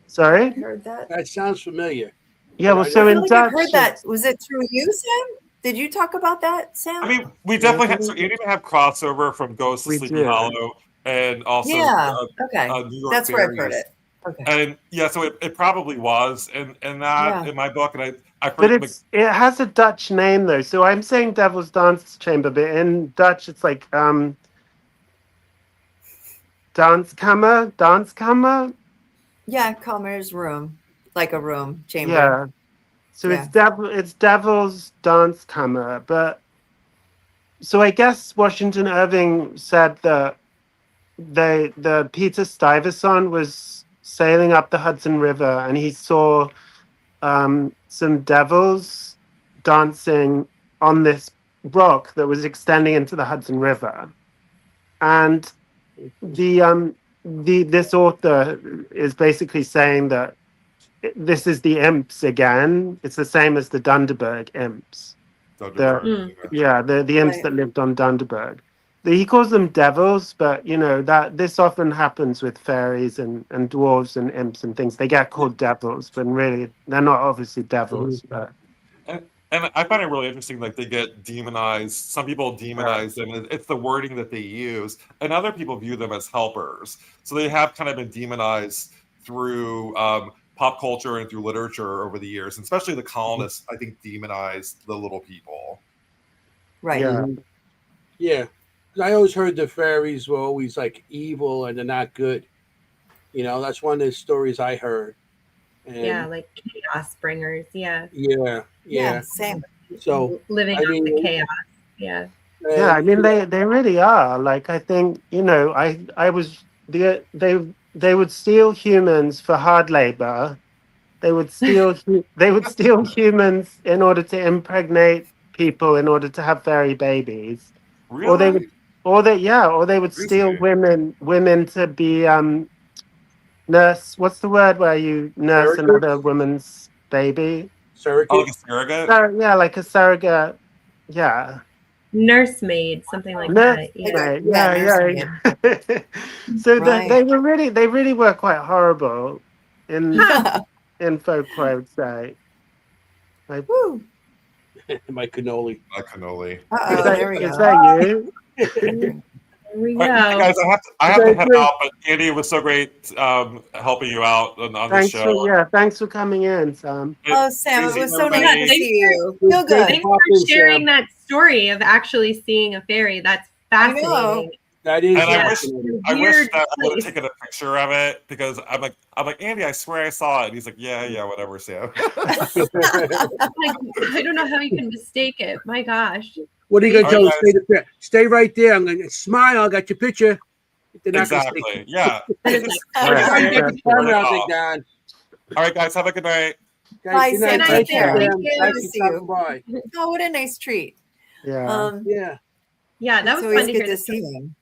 Sorry? I heard that. That sounds familiar. Yeah, well, I so I feel in like Dutch, I've heard that. Was it through you, Sam? Did you talk about that, Sam? I mean, we definitely have. So you even have crossover from Ghost to We Sleepy do. Hollow, and also Yeah. Okay. New York That's where I've heard Fairies. it. Okay. And yeah, so it probably was in that Yeah. in my book, and I but like, it has a Dutch name though. So I'm saying Devil's Dance Chamber, but in Dutch it's like Danskammer. Yeah, Comer's room. Like a room, chamber. Yeah. So Yeah. it's Devil's Dance Kammer, but so I guess Washington Irving said that the Peter Stuyvesant was sailing up the Hudson River and he saw some devils dancing on this rock that was extending into the Hudson River, and this author is basically saying that this is the imps again. It's the same as the Dunderberg imps. The imps Right. that lived on Dunderberg. He calls them devils, but you know that this often happens with fairies and dwarves and imps and things. They get called devils, but really they're not obviously devils. But and I find it really interesting. Like they get demonized. Some people demonize them. It's the wording that they use, and other people view them as helpers. So they have kind of been demonized through pop culture and through literature over the years, and especially the colonists. I think demonized the little people. Right. yeah, Yeah. I always heard the fairies were always like evil and they're not good. You know, that's one of the stories I heard. And Yeah, like chaos bringers. Yeah. yeah. Yeah, same. So Living I out mean, the chaos. Yeah. yeah. I mean, they really are. Like I think they would steal humans for hard labor. They would steal humans in order to impregnate people in order to have fairy babies. Really? Or they would steal women to be nurse. What's the word where you nurse Surrogate? another woman's baby? surrogate. Oh, like a surrogate? Yeah, like a surrogate. Yeah. Nursemaid, something like Nurse, that. Yeah. yeah. So Right. they really were quite horrible in folklore, I would say. Like, Woo. My cannoli. A cannoli. Uh-oh, there we is go. that you? There we go. All right, guys, I have to head great. out, but Andy, it was so great helping you out on this show. Thanks for coming in, Sam. Oh, Sam, it was so nice Everybody. to see you. It was Feel great. good. Thanks Pop for in, sharing Sam. that story of actually seeing a fairy. That's I know. fascinating. That is And I fascinating. wish Weird that I would have place. taken a picture of it because I'm like Andy, I swear I saw it. And he's like, yeah, whatever, Sam. Like, I don't know how you can mistake it. My gosh. What are you gonna tell All them? Stay right there. I'm gonna smile. I got your picture. They're not gonna Exactly. Yeah. That is like, All right. Time to get the camera out All there, Don. right, guys, have a good night. Okay, Bye, good Sam. night. Thank you. Sam. Thank you. Thank Good to you see for you. coming by. Oh, what a nice treat. Yeah. Yeah, yeah, that It's was always fun to good hear. to the see story. him.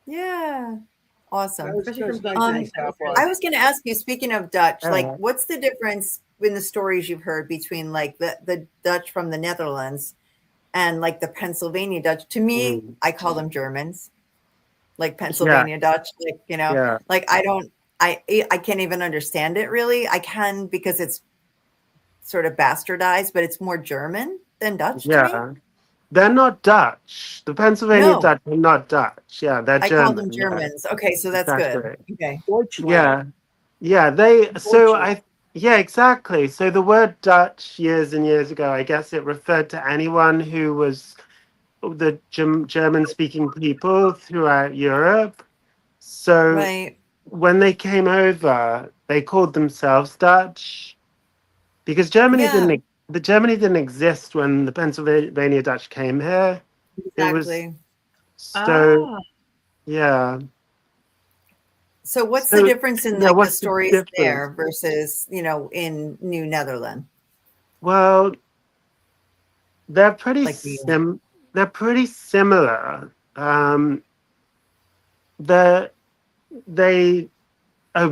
Yeah. Awesome. that was Especially from nice both that he sides. stopped by. I was going to ask you, speaking of Dutch, like, Uh-huh. what's the difference in the stories you've heard between like the Dutch from the Netherlands and like the Pennsylvania Dutch? To me, I call them Germans, like Pennsylvania Dutch, like, you know, Yeah. like I can't even understand it really. I can because it's sort of bastardized, but it's more German than Dutch to me. Yeah. They're not Dutch. The Pennsylvania No. Dutch are not Dutch. Yeah, they're I German. call them Germans. Okay, so that's good. Exactly. Okay. Deutschland. Yeah. Yeah, exactly. So the word Dutch years and years ago, I guess it referred to anyone who was the German-speaking people throughout Europe. So Right. when they came over, they called themselves Dutch because Germany Yeah, didn't exist when the Pennsylvania Dutch came here. It was exactly. so Oh, yeah. So what's the So difference in yeah, like the what's the stories difference? there versus, in New Netherland? Well, they're pretty Like the sim. They're pretty similar. They they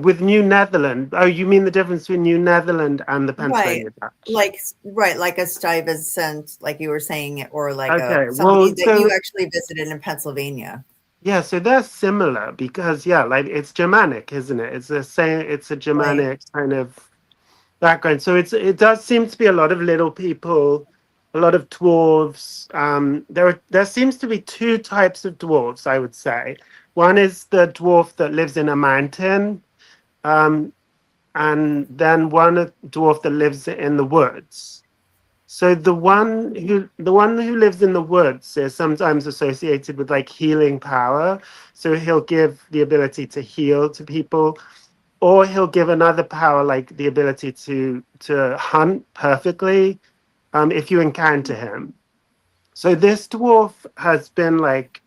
with New Netherland. Oh, you mean the difference between New Netherland and the right. Pennsylvania Dutch? Like a Stuyvesant, like you were saying, or like a Okay, somebody well, that you so actually visited in Pennsylvania. yeah, so they're similar because yeah, like it's Germanic, isn't it? It's the same. It's a Right. Germanic kind of background. So it does seem to be a lot of little people, a lot of dwarves. There seems to be two types of dwarves, I would say. One is the dwarf that lives in a mountain, um, and then dwarf that lives in the woods. So the one who lives in the woods is sometimes associated with like healing power. So he'll give the ability to heal to people, or he'll give another power like the ability to hunt perfectly if you encounter him. So this dwarf has been like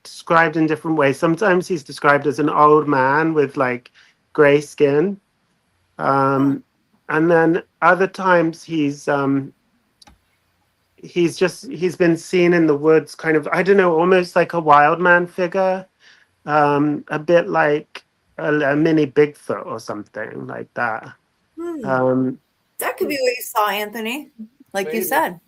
described in different ways. Sometimes he's described as an old man with like gray skin, Huh. um, and then other times he's been seen in the woods, kind of, I don't know, almost like a wild man figure, a bit like a mini Bigfoot or something like that. Hmm. Um, That could be what you saw, Anthony. Like you Maybe, said.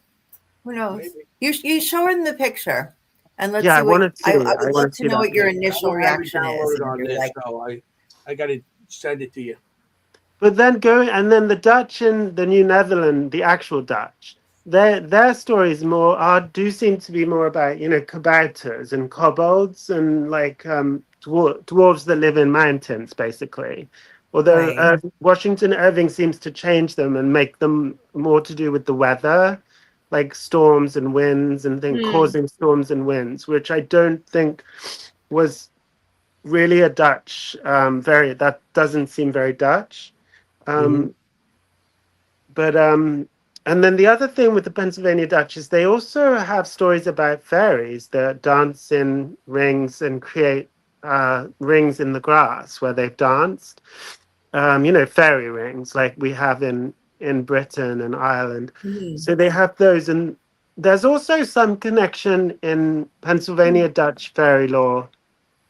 Who knows? maybe. You show him the picture and let's yeah, see I what want to I see. would I love want to to see know that what your picture. I initial don't have it reaction is, downloaded on Andrew. this, Like, so I got to send it to you. But then and then the Dutch in the New Netherland, the actual Dutch, their stories do seem to be more about kabouters and kobolds and like dwarves that live in mountains, basically. Although right. Washington Irving seems to change them and make them more to do with the weather, like storms and winds and things, hmm. causing storms and winds, which I don't think was really a Dutch. That doesn't seem very Dutch. Hmm. Um, but and then the other thing with the Pennsylvania Dutch is they also have stories about fairies that dance in rings and create rings in the grass where they've danced. Fairy rings like we have in Britain and Ireland. Mhm. So they have those, and there's also some connection in Pennsylvania Dutch fairy lore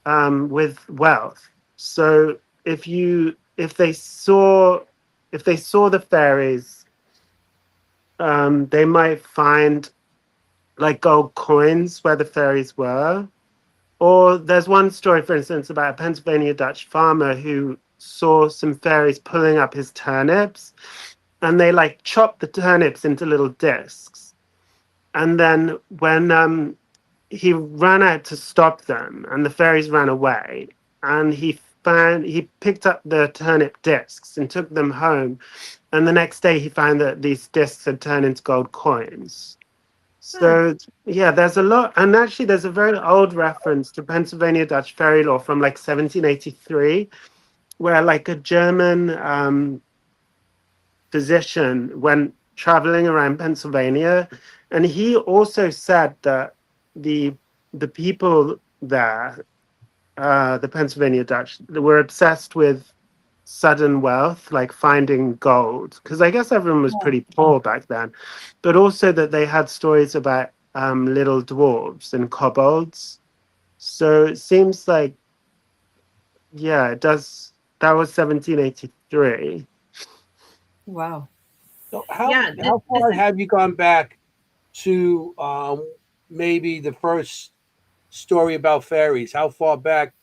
with wealth. So if they saw the fairies, they might find like gold coins where the fairies were. Or there's one story, for instance, about a Pennsylvania Dutch farmer who saw some fairies pulling up his turnips, and they like chopped the turnips into little discs. And then when he ran out to stop them, and the fairies ran away, and he picked up the turnip discs and took them home, and the next day he found that these discs had turned into gold coins. Huh. So yeah, there's a lot, and actually there's a very old reference to Pennsylvania Dutch fairy law from like 1783, where like a German physician went traveling around Pennsylvania, and he also said that the the people there, the Pennsylvania Dutch, they were obsessed with sudden wealth, like finding gold, because I guess everyone was Yeah. pretty poor back then, but also that they had stories about little dwarves and kobolds. So it seems like, yeah, it does. That was 1783. Wow. So Yeah, how this far is have you gone back to maybe the first story about fairies? How far back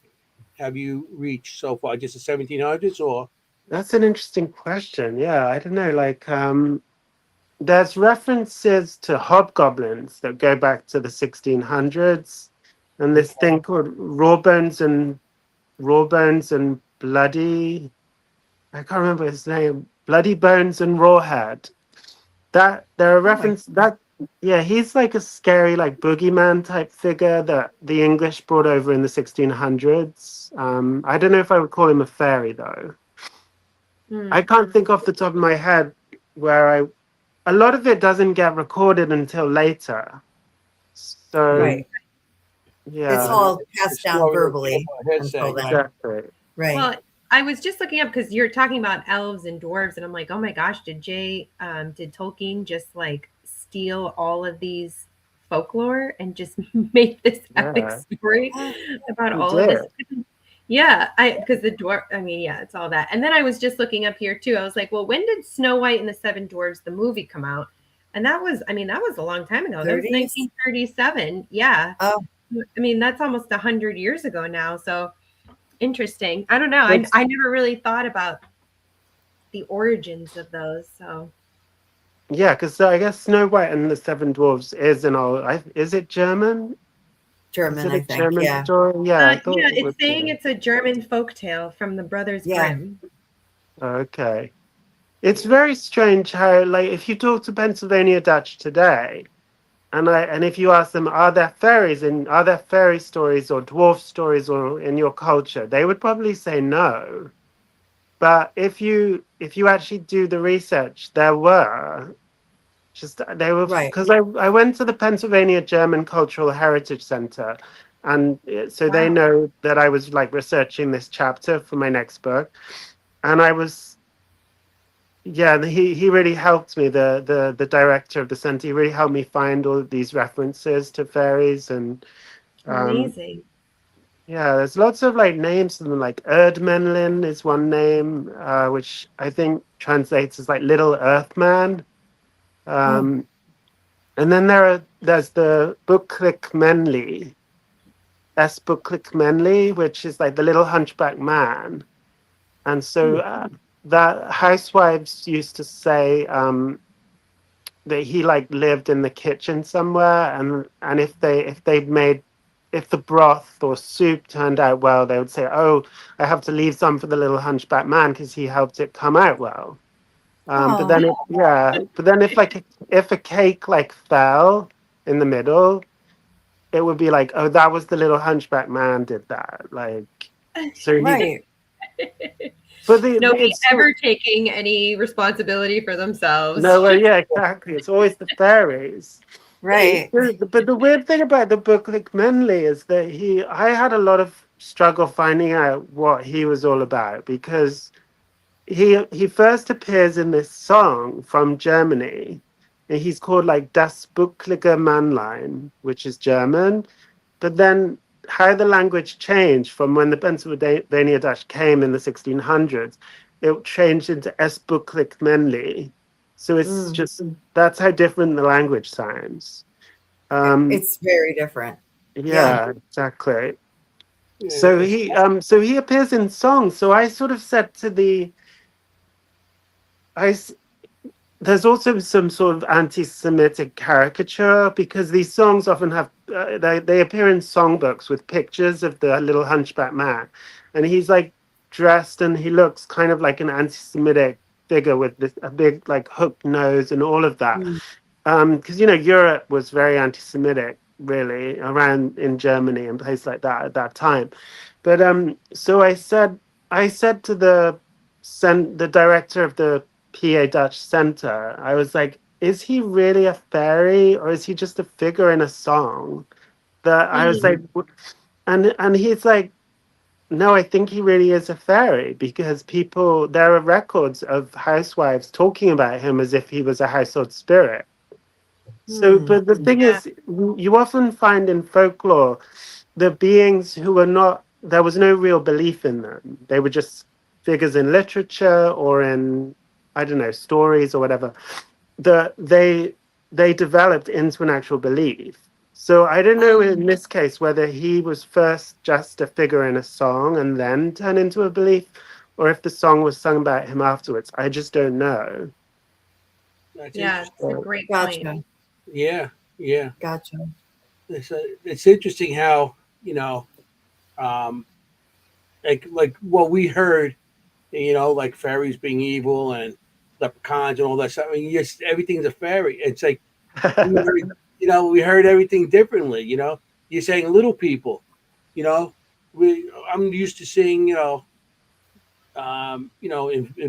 have you reached so far? Just the 1700s, or That's an interesting question. Yeah, I don't know. Like, there's references to hobgoblins that go back to the 1600s, and this thing called raw bones and bloody. I can't remember his name. Bloody Bones and Rawhead. That there are Oh my reference that Yeah, he's like a scary, like boogeyman type figure that the English brought over in the 1600s. I don't know if I would call him a fairy though. I Mm. can't think off the top of my head where a lot of it doesn't get recorded until later. So Right. It's yeah, all The passed down story was verbally about hearsay. until then. exactly. Right. Well, I was just looking up because you're talking about elves and dwarves, and I'm like, oh my gosh, did Tolkien just like steal all of these folklore and just make this epic Yeah, story about he all of did. this? Yeah, because the dwarf, I mean, yeah, it's all that. And then I was just looking up here too. I was like, well, when did Snow White and the Seven Dwarfs, the movie, come out? And that was, I mean, that was a long time ago. That was 30s? 1937. Yeah. Oh, I mean, that's almost 100 years ago now. So interesting. I don't know. But I never really thought about the origins of those. So yeah, because I guess Snow White and the Seven Dwarfs is an old. Is it German? Is German, it I a think. German Yeah. story? Yeah, I thought yeah, it it's would saying be. it's a German folk tale from the Brothers Yeah. Grimm. Okay. It's very strange how, like, if you talk to Pennsylvania Dutch today, and if you ask them, are there fairy stories or dwarf stories or in your culture, they would probably say no. But if you actually do the research, there were just they were Right. because I went to the Pennsylvania German Cultural Heritage Center, and so they Wow. know that I was like researching this chapter for my next book, and I was yeah, he really helped me. The director of the center, he really helped me find all of these references to fairies, and um, Amazing. yeah, there's lots of like names of them. Like Erdmenlin is one name, which I think translates as like Little Earthman. Oh, Um, and then there's the Buklik Menli, S. Buklik Menli, which is like the Little Hunchback Man. And so that housewives used to say. That he like lived in the kitchen somewhere, and if the broth or soup turned out well, they would say, oh, I have to leave some for the little hunchback man because he helped it come out well. But oh, then if a cake like fell in the middle, it would be like, oh, that was the little hunchback man did that, like, so he right, but Nobody it's ever taking any responsibility for themselves. no, well, yeah, exactly, it's always the fairies. right. But the weird thing about the book, like Menley, is that I had a lot of struggle finding out what he was all about because he first appears in this song from Germany, and he's called like Das Bucklige Mannlein, which is German. But then how the language changed from when the Pennsylvania Dutch came in the 1600s, it changed into Es Bucklig Menley. So it's Mm. just that's how different the language sounds. Um, It's very different. Yeah. yeah, exactly. Yeah, So he appears in songs. So I sort of said to I s- there's also some sort of anti-Semitic caricature because these songs often have they appear in songbooks with pictures of the little hunchback man, and he's like dressed and he looks kind of like an anti-Semitic figure with a big like hooked nose and all of that. Mm. Because Europe was very anti-Semitic, really, around in Germany and places like that at that time. But so I said to the director of the PA Dutch Center, I was like, is he really a fairy or is he just a figure in a song? That I was like, Mm. and he's like, no, I think he really is a fairy because there are records of housewives talking about him as if he was a household spirit. So, Hmm. but the thing Yeah. is, you often find in folklore the beings who were not, there was no real belief in them. They were just figures in literature or in, I don't know, stories or whatever. They developed into an actual belief. So I don't know in this case whether he was first just a figure in a song and then turned into a belief, or if the song was sung about him afterwards. I just don't know. that's Yeah, it's a interesting. great point. Gotcha. Yeah, yeah. Gotcha. It's interesting how um, like what we heard, like fairies being evil and leprechauns and all that stuff. I mean, yes, everything's a fairy. It's like We heard everything differently. You're saying little people. You know, I'm used to seeing in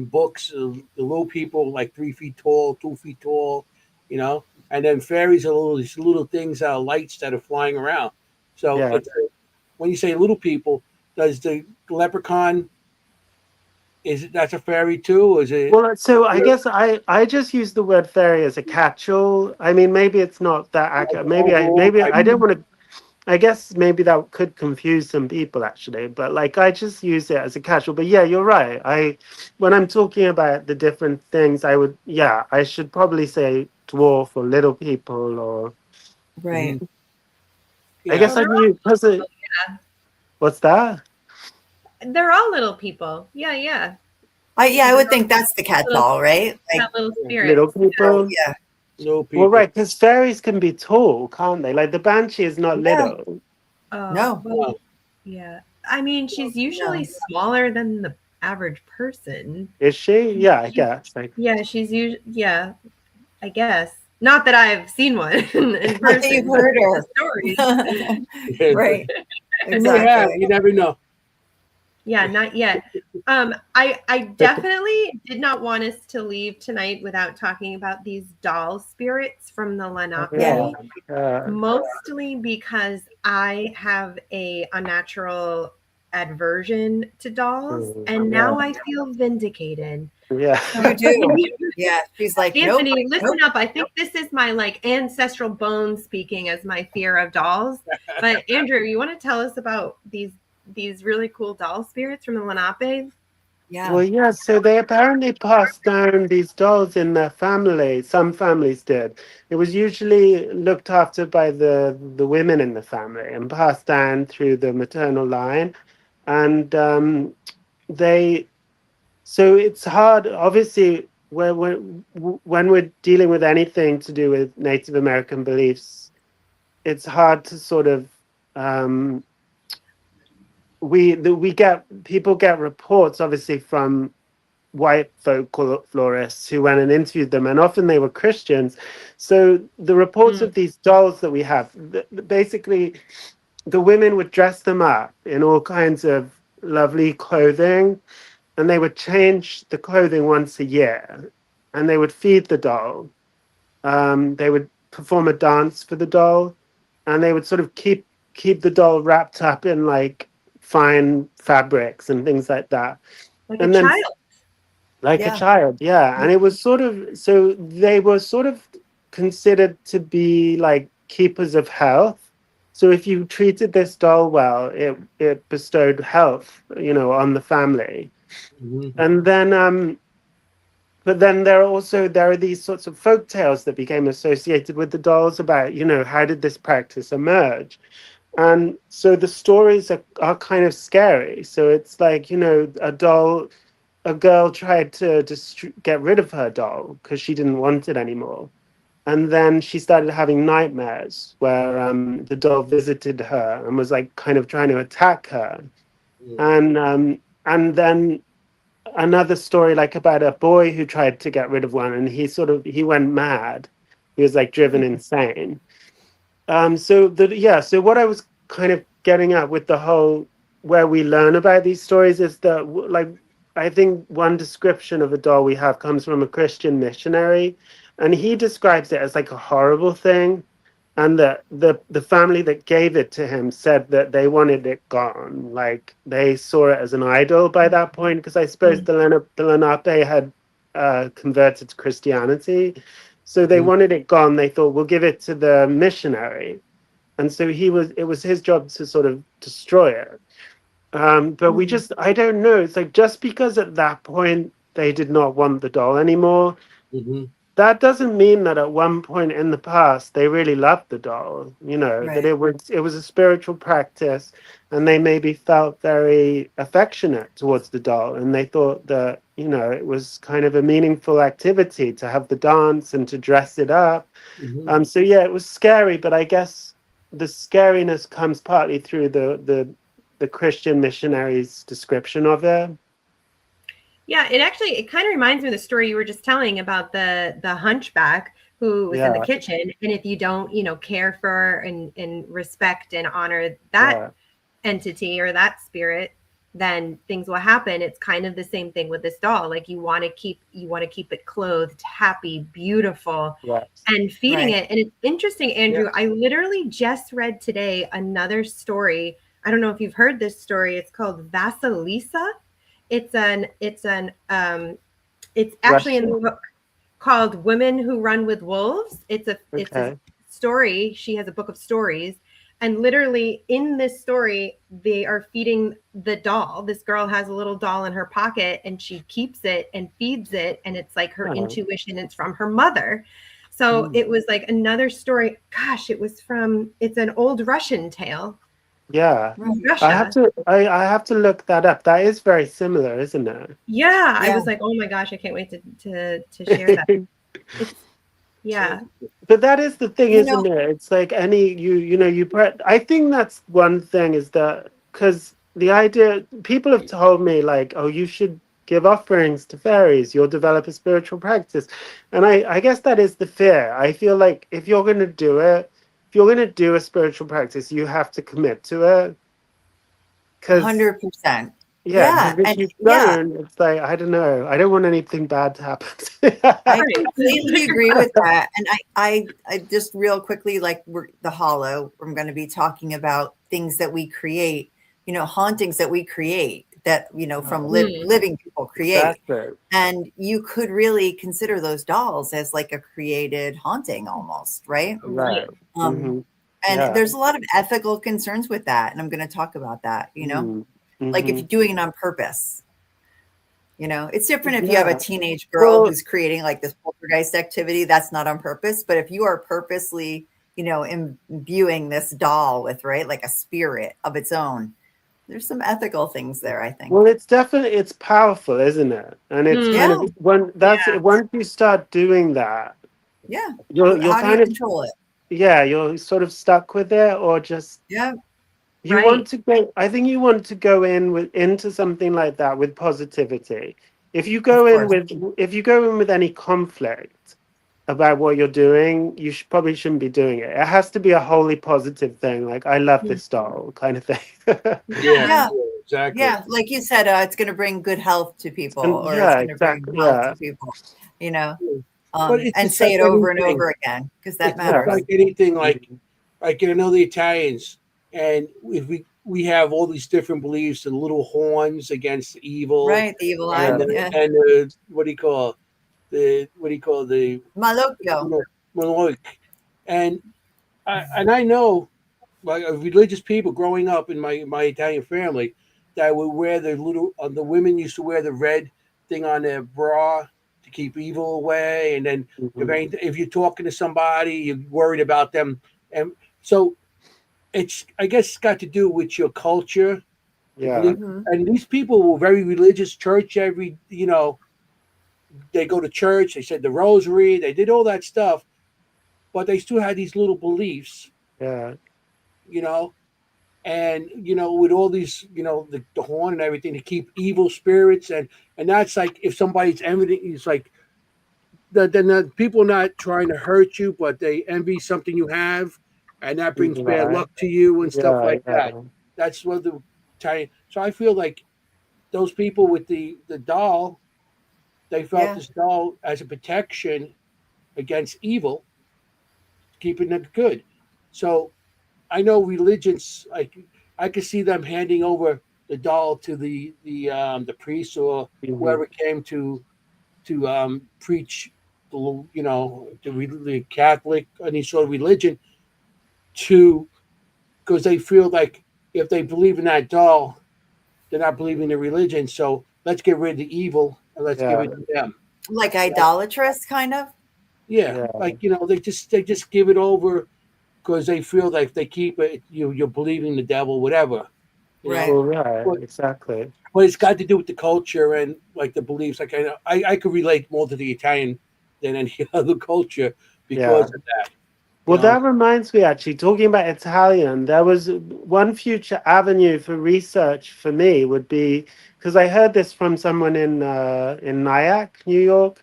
books, the little people like 3 feet tall, 2 feet tall, and then fairies are these little things, lights that are flying around. So Yeah. when you say little people, does the leprechaun that's a fairy too, or is it? Well, so I guess I just use the word fairy as a catch-all. I mean, maybe it's not that Like accurate. overall Maybe type? I don't want to. I guess maybe that could confuse some people actually, but like I just use it as a casual. But yeah, you're right. When I'm talking about the different things, I should probably say dwarf or little people or Right. I Yeah. guess Well, I knew because what's that? they're all little people. Yeah, yeah. I would think that's the Little, catch-all, right? Like, have little Little spirits. people. yeah, Little Well, people. right, because fairies can be tall, can't they? Like the banshee is not yeah, little, Oh, no, well, yeah. I mean, she's usually no. smaller than the average person. is she? Yeah, I guess. Like, Yeah, she's usually, yeah, I guess. Not that I've seen one in Not that you've person, but heard the her. stories. Right, You may have. exactly. You never know. Yeah, not yet. I definitely did not want us to leave tonight without talking about these doll spirits from the Yeah. Lenape. uh, Mostly because I have a unnatural aversion to dolls, and yeah, now I feel vindicated. yeah. You do. Yeah, she's like, nope, Anthony, listen nope. up. I think this is my like ancestral bone speaking as my fear of dolls. But Andrew, you want to tell us about these really cool doll spirits from the Lenape? Yeah, Well, yeah, so they apparently passed down these dolls in their family. Some families did. It was usually looked after by the women in the family and passed down through the maternal line. And they, so it's hard, obviously, when we're dealing with anything to do with Native American beliefs, it's hard to sort of um, we get people get reports obviously from white folklorists who went and interviewed them, and often they were Christians. So the reports of these dolls that we have, basically, the women would dress them up in all kinds of lovely clothing, and they would change the clothing once a year, and they would feed the doll. They would perform a dance for the doll, and they would sort of keep the doll wrapped up in like fine fabrics and things like that. Like a And then child. like a yeah, child, yeah. And it was sort of, so they were sort of considered to be like keepers of health. So if you treated this doll well, it bestowed health, on the family. Mhm. And then but then there are these sorts of folk tales that became associated with the dolls about, how did this practice emerge? And so the stories are kind of scary. So it's like, a girl tried to just get rid of her doll because she didn't want it anymore. And then she started having nightmares where the doll visited her and was like kind of trying to attack her. And then another story like about a boy who tried to get rid of one, and he went mad. He was like driven insane. So what I was kind of getting at with the whole where we learn about these stories is that like I think one description of a doll we have comes from a Christian missionary, and he describes it as like a horrible thing, and the family that gave it to him said that they wanted it gone, like they saw it as an idol by that point, because I suppose the Lenape had converted to Christianity. So they wanted it gone. They thought, we'll give it to the missionary. And so it was his job to sort of destroy it. But I don't know. It's like just because at that point they did not want the doll anymore, Mhm. that doesn't mean that at one point in the past they really loved the doll, that right. it was a spiritual practice, and they maybe felt very affectionate towards the doll, and they thought that, it was kind of a meaningful activity to have the dance and to dress it up. Mhm. So yeah, it was scary, but I guess the scariness comes partly through the Christian missionaries' description of it. Yeah, it kind of reminds me of the story you were just telling about the hunchback, who was in the Yeah. kitchen. And if you don't, care for and respect and honor that Yeah. entity or that spirit, then things will happen. It's kind of the same thing with this doll. Like you want to keep it clothed, happy, beautiful, Yes. and feeding Right. it. And it's interesting, Andrew. I literally just read today another story. I don't know if you've heard this story. It's called Vasilisa. It's actually in the Russian? book called Women Who Run with Wolves. It's a Okay. story. She has a book of stories. And literally in this story, they are feeding the doll. This girl has a little doll in her pocket and she keeps it and feeds it. And it's like her Oh. intuition. It's from her mother. So it was like another story. Gosh, it's an old Russian tale. Yeah. Russia. I have to look that up. That is very similar, isn't it? Yeah. I Yeah. was like, oh my gosh, I can't wait to share that. It's, yeah. But that is the thing, You isn't it? It's like I think that's one thing is that because the idea people have told me like, oh, you should give offerings to fairies, you'll develop a spiritual practice. And I guess that is the fear. I feel like if you're gonna do it, if you're gonna do a spiritual practice, you have to commit to it. Because 100%. yeah, Yeah. because if And you yeah, don't, it's like I don't know. I don't want anything bad to happen. I completely agree with that. And I just real quickly, like the hollow, I'm going to be talking about things that we create, hauntings that we create that, from living people create. Exactly. And you could really consider those dolls as like a created haunting almost, right? Right. And Yeah. there's a lot of ethical concerns with that. And I'm going to talk about that, like if you're doing it on purpose. It's different if you have a teenage girl who's creating like this poltergeist activity. That's not on purpose. But if you are purposely, imbuing this doll with, right, like a spirit of its own, there's some ethical things there, I think. Well, it's powerful, isn't it? And it's kind of once you start doing that, Yeah. you're How do you kind of control it? yeah, you're sort of stuck with it, or just Yeah. you want to go. I think you want to go into something like that with positivity. If you go in with any conflict about what you're doing, you probably shouldn't be doing it. It has to be a wholly positive thing, like I love this doll kind of thing. Yeah. Exactly. Yeah. Like you said, it's going to bring good health to people, or it's going to bring health to people, But it's and just say like it over and anything. over again, because that It's matters. like anything, like I know the Italians, and if we have all these different beliefs and little horns against evil, Right, the evil eye. and Yeah. and what do you call the Malocchio. Maloic, and I know like religious people growing up in my Italian family that would wear the women used to wear the red thing on their bra to keep evil away, and then if you're talking to somebody, you're worried about them, and so it's I guess it's got to do with your culture. Yeah. And these people were very religious. Church they go to church. They said the rosary. They did all that stuff, but they still had these little beliefs. Yeah. And with all these the horn and everything to keep evil spirits, and that's like if somebody's envying, it's like the people not trying to hurt you, but they envy something you have, and that brings bad luck to you and stuff like that. That's what the Italian. So I feel like those people with the doll, they felt this doll as a protection against evil, keeping it good. So I know religions, like I could see them handing over the doll to the priest or whoever came to preach the Catholic any sort of religion, to because they feel like if they believe in that doll, they're not believing in religion. So let's get rid of the evil and let's give it to them. Like idolatrous, kind of. Yeah, like they just give it over because they feel like if they keep it, you're believing the devil, whatever. Right. Well, right, exactly. But it's got to do with the culture and like the beliefs. Like I could relate more to the Italian than any other culture because of that. Well, that reminds me, actually, talking about Italian, there was one future avenue for research for me would be, because I heard this from someone in Nyack, New York.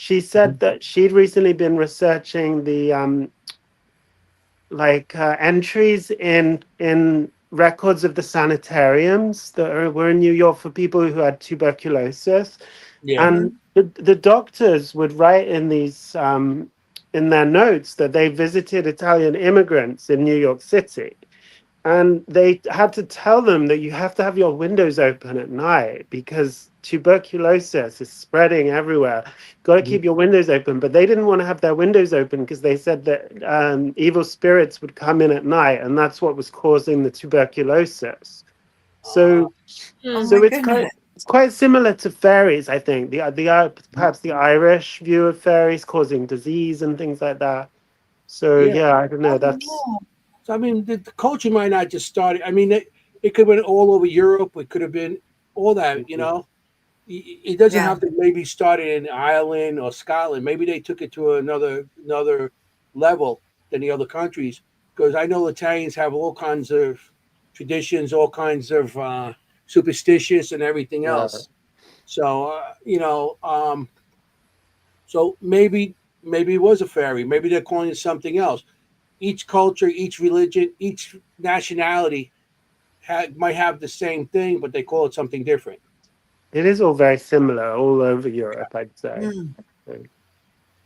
she said that she'd recently been researching the entries in records of the sanitariums that were in New York for people who had tuberculosis, Yeah. and the doctors would write in these in their notes that they visited Italian immigrants in New York City, and they had to tell them that you have to have your windows open at night because tuberculosis is spreading everywhere. Got to keep your windows open. But they didn't want to have their windows open because they said that evil spirits would come in at night, and that's what was causing the tuberculosis. So, Oh so my goodness. it's quite similar to fairies, I think. Perhaps the Irish view of fairies causing disease and things like that. So Yeah. yeah, I don't know. Oh, That's yeah. So I mean, the culture might not just start. I mean, it could have been all over Europe. It could have been all that. You know, it doesn't Yeah. have to maybe started in Ireland or Scotland. Maybe they took it to another level than the other countries. Because I know Italians have all kinds of traditions, all kinds of superstitious and everything yeah. else. So so maybe it was a fairy. Maybe they're calling it something else. Each culture, each religion, each nationality might have the same thing, but they call it something different. It is all very similar all over Europe, I'd say. Mm.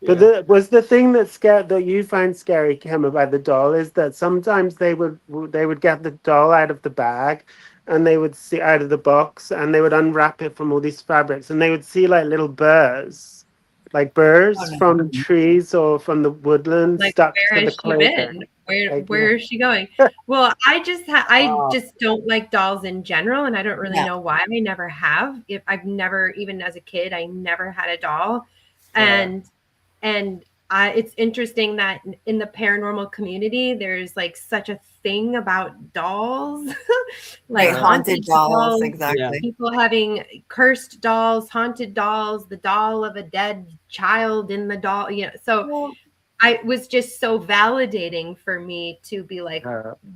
But Yeah. was the thing that you find scary, Kim, about the doll is that sometimes they would get the doll out of the bag, and they would see out of the box, and they would unwrap it from all these fabrics, and they would see like Oh, burrs no. from trees or from the woodland Like, stuck where to the has she been? clothing. Where Like, where is she going? Well, I Wow. just don't like dolls in general, and I don't really Yeah. know why. I never have. If I've never, even as a kid, I never had a doll, Yeah. and it's interesting that in the paranormal community, there's like such a thing about dolls, like Right. Haunted dolls. dolls, Yeah. Exactly. people having cursed dolls, haunted dolls, the doll of a dead child in the doll. So Well, I was just so validating for me to be like,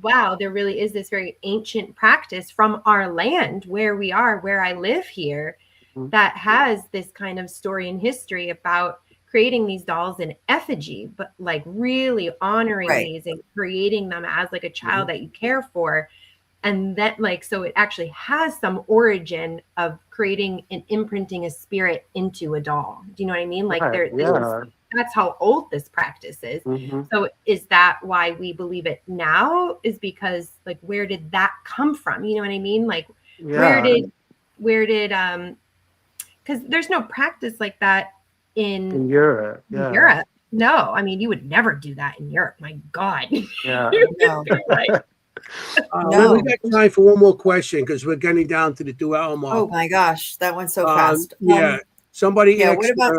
wow, there really is this very ancient practice from our land where we are, where I live here, that has this kind of story and history about creating these dolls in effigy, but like really honoring right. these and creating them as like a child that you care for. And that, like, so it actually has some origin of creating and imprinting a spirit into a doll. Do you know what I mean? Like, right, this is, yeah. that's how old this practice is. Mhm. So is that why we believe it now? Is because, like, where did that come from? You know what I mean? Like, where Yeah. did because there's no practice like that In in Europe, yeah. Europe. No, I mean, you would never do that in Europe. My God. Yeah. No. Like, Well, we No. got time for one more question because we're getting down to the 2 hour mark. Oh my gosh, that went so fast. Yeah. Somebody Yeah. What asked, about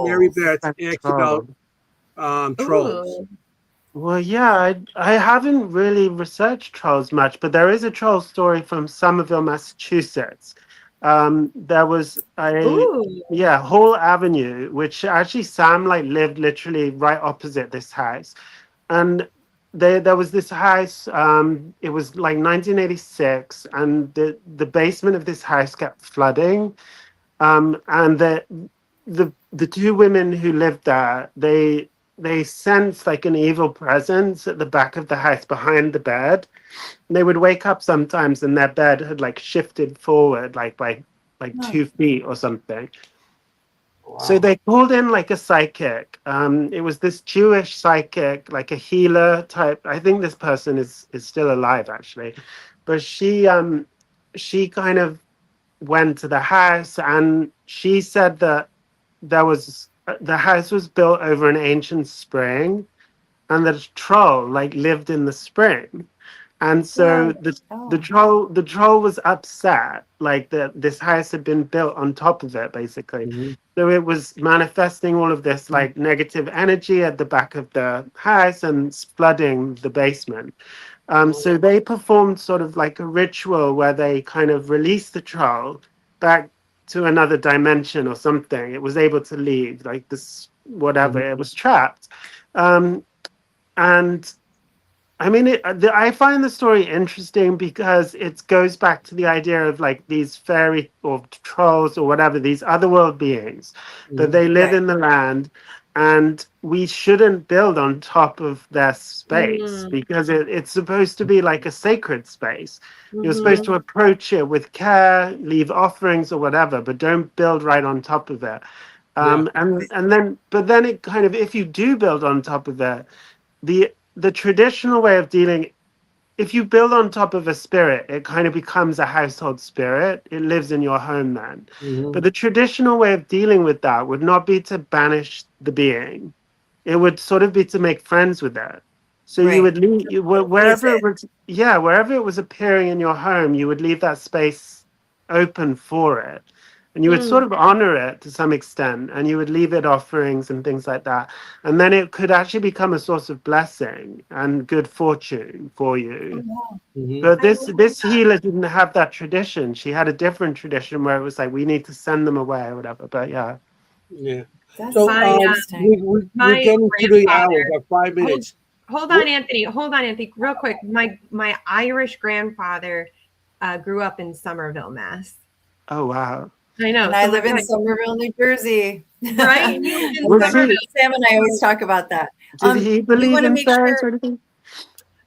Mary trolls? Beth That's asked about trolls. ooh. Well, yeah, I haven't really researched trolls much, but there is a troll story from Somerville, Massachusetts. There was Ooh. Hall Avenue, which actually Sam lived literally right opposite this house, and there was this house. It was like 1986, and the basement of this house kept flooding. And the two women who lived there, they sensed like an evil presence at the back of the house behind the bed. And they would wake up sometimes and their bed had like shifted forward by like Oh, 2 feet or something. So Wow. they called in like a psychic. It was this Jewish psychic, like a healer type. I think this person is still alive actually, but she kind of went to the house, and she said that the house was built over an ancient spring, and that a troll like lived in the spring. And so what? the Oh, troll was upset, like that this house had been built on top of it, basically. Mhm. So it was manifesting all of this like negative energy at the back of the house and flooding the basement. So they performed sort of like a ritual where they kind of released the troll back to another dimension or something. It was able to leave, like this, whatever, Mhm. it was trapped. Um, and I mean, I find the story interesting because it goes back to the idea of like these fairy or trolls or whatever, these otherworld beings, that they live Right. in the land, and we shouldn't build on top of their space because it's supposed to be like a sacred space. You're supposed to approach it with care, leave offerings or whatever, but don't build right on top of it. Yeah. But then it kind of, if you do build on top of it, the traditional way of dealing, if you build on top of a spirit, it kind of becomes a household spirit. It lives in your home then. Mhm. But the traditional way of dealing with that would not be to banish the being. It would sort of be to make friends with it. So you Right. would leave Is wherever it it? was, yeah, wherever it was appearing in your home, you would leave that space open for it. And you would sort of honor it to some extent, and you would leave it offerings and things like that. And then it could actually become a source of blessing and good fortune for you. Mhm. But I this healer didn't have that tradition. She had a different tradition where it was like we need to send them away or whatever. But yeah. Yeah. That's So so My interesting. we're my getting to the hour. grandfather. We've got 5 Hold, minutes. hold on, Anthony. Hold on, Anthony. Real quick. My Irish grandfather grew up in Somerville, Mass. Oh wow. I know. And I So live in Somerville, New Jersey. right. He lived in Was Somerville. he? Sam and I always talk about that. Did he We believe want to in make fairies sure. or anything?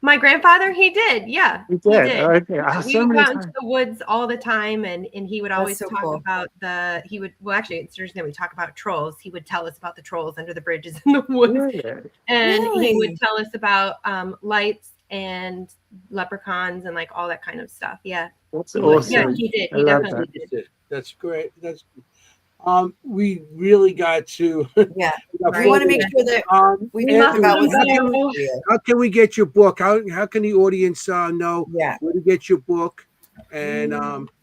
My grandfather, he did. Yeah, He he did. did. Oh, okay. Yeah, we So would go many out into times. the woods all the time, and he would That's always so talk cool. about well, actually, it's interesting that we talk about trolls. He would tell us about the trolls under the bridges in the woods, Really? and he would Really? tell us about lights and leprechauns and like all that kind of stuff. Yeah, That's he would. Yeah, awesome. he did. I He love definitely that. did. That's great. We really got to. Yeah. We got We Right. 4 want to make minutes. sure that we We talk must about what's How important go. for you. can we get your book? How can the audience know Yeah. where to get your book? And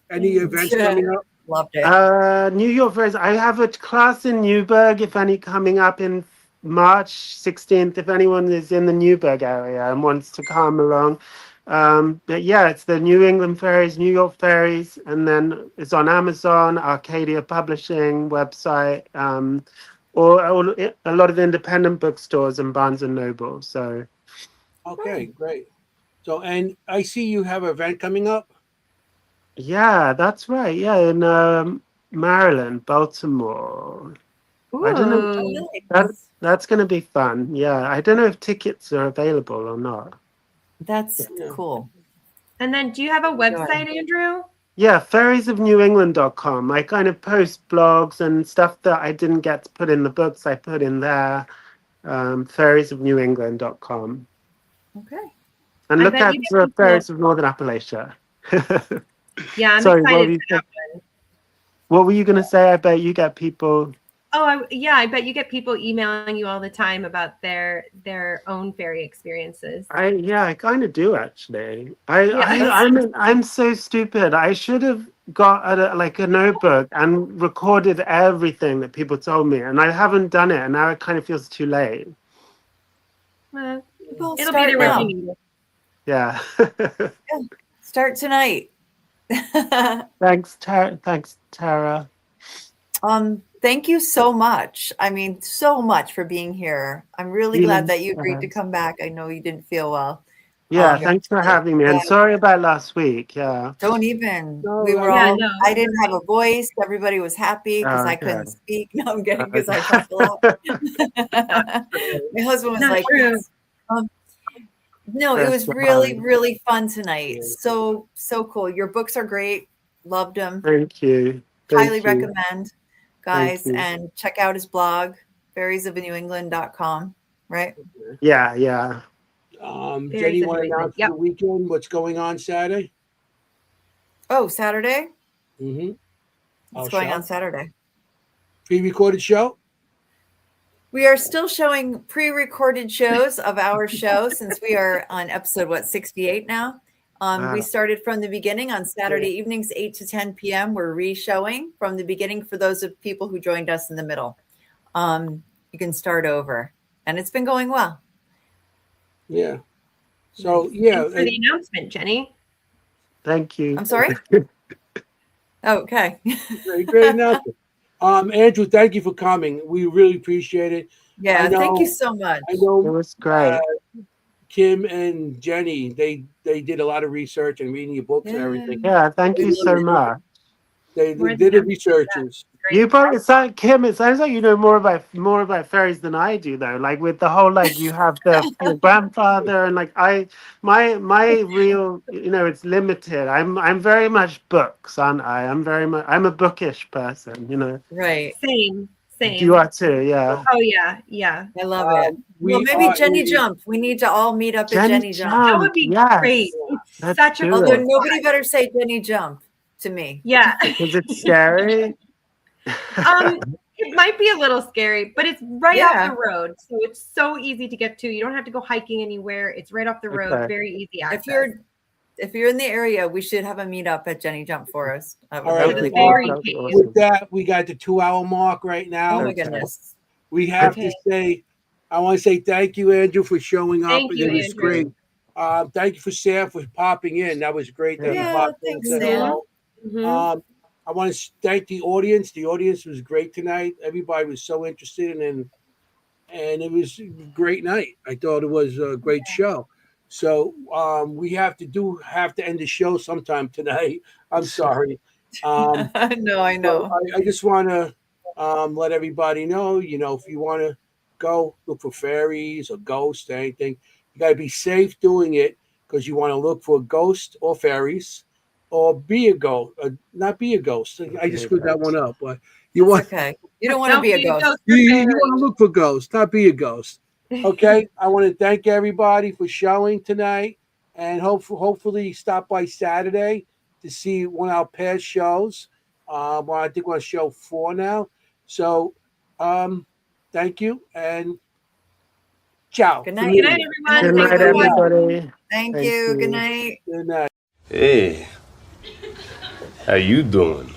any events coming up? Loved it. New York Fairs. I have a class in Newburgh, if any, coming up in March 16th. If anyone is in the Newburgh area and wants to come along. But yeah, it's the New England Fairies, New York Fairies, and then it's on Amazon, Arcadia Publishing website, or a lot of independent bookstores and Barnes and Noble. So Okay, great. So, and I see you have an event coming up. yeah, that's right. Yeah, in Maryland, Baltimore. I don't know. Ooh. That's going to be fun. Yeah, I don't know if tickets are available or not. That's Yeah. cool. And then, do you have a website, Andrew? Yeah, feriesofnewengland.com. I kind of post blogs and stuff that I didn't get to put in the books. I put in there. Feriesofnewengland.com. Okay. And I look bet at you get the people- Fairies of Northern Appalachia. Yeah, I'm Sorry, excited for that one. what were you going to say? I bet you get people. Oh, I bet you get people emailing you all the time about their own fairy experiences. I kind of do actually. Yeah. I'm so stupid. I should have got a notebook and recorded everything that people told me, and I haven't done it, and now it kind of feels too late. Well, Well, it'll be start there when now. you need it. Yeah. Start tonight. Thanks, Tara. Thank you so much. I mean, so much for being here. I'm really glad that you agreed to come back. I know you didn't feel well. Yeah, thanks for having me. And yeah. sorry about last week. Yeah. Don't even. No, We were Yeah, all. no. I didn't have a voice. Everybody was happy because I Okay. couldn't speak. No, I'm kidding because I talk a lot. My husband was Not like, true. "Yes." No, it That's was really, fine. really fun tonight. Yeah. So cool. Your books are great. Loved them. Thank you. Highly Thank you. recommend, guys, you. and check out his blog, fairiesofnewengland.com. Right? Yeah, yeah. Very Jenny, you want to good. announce Yep. for the weekend what's going on Saturday? Oh, Saturday. Mm-hmm. What's going on Saturday? Pre-recorded show. We are still showing pre-recorded shows of our show since we are on episode 68 now. We started from the beginning on Saturday evenings, 8 to 10 p.m. We're re-showing from the beginning for those of people who joined us in the middle. You can start over, and it's been going well. Yeah. So yeah, Thanks for the announcement, Jenny. Thank you. I'm sorry. Oh, okay. great announcement. Andrew, thank you for coming. We really appreciate it. Yeah, I know- thank you so much. I know It was great. Kim and Jenny, they did a lot of research and reading your books and everything. Yeah, thank They you so much. They More did the than researchers. great. You probably sound Kim. It sounds like you know more about fairies than I do, though. Like with the whole like you have your grandfather and like my real it's limited. I'm very much books, aren't I? I'm a bookish person. Right. Same. You are too, yeah. Oh yeah, yeah. I love it. Well, We maybe are Jenny in- Jump. We need to all meet up at Jenny Jenny Jump. That would Jump, be yes. great. It's Let's such a do Although it. nobody better say Jenny Jump to me. yeah. Because it's scary. It might be a little scary, but it's right off Yeah. the road, so it's so easy to get to. You don't have to go hiking anywhere. It's right off the road, Okay. very easy access. If you're in the area, we should have a meetup at Jenny Jump for us. I would All right. really Very love it. cute. with that, we got the 2-hour mark right now. Oh my Okay. goodness. We have Okay. to say, I want to say thank you, Andrew, for showing up. Thank you, It was Andrew. great. Thank you for Sam for popping in. That was great that he Yeah, popped in thanks, and said Sam. hello. Mhm. I want to thank the audience. The audience was great tonight. Everybody was so interested, and it was a great night. I thought it was a great show. So we have to end the show sometime tonight. I'm sorry. Um, No, I so know. I just want to let everybody know, if you want to go look for fairies or ghosts or anything, you got to be safe doing it because you want to look for ghosts or fairies or be a ghost, not be a ghost. I just screwed that one up, but you That's want okay. You don't want to be a ghost. you want to look for ghosts, not be a ghost. Okay. I want to thank everybody for showing tonight and hopefully stop by Saturday to see one of our past shows. Well, I think we're on show 4 now. So thank you and ciao. Good from night. me. Good night, everyone. Good Thanks night, for watching. everybody. Thank Thank you. Good you. night. Good night. Hey, how you doing?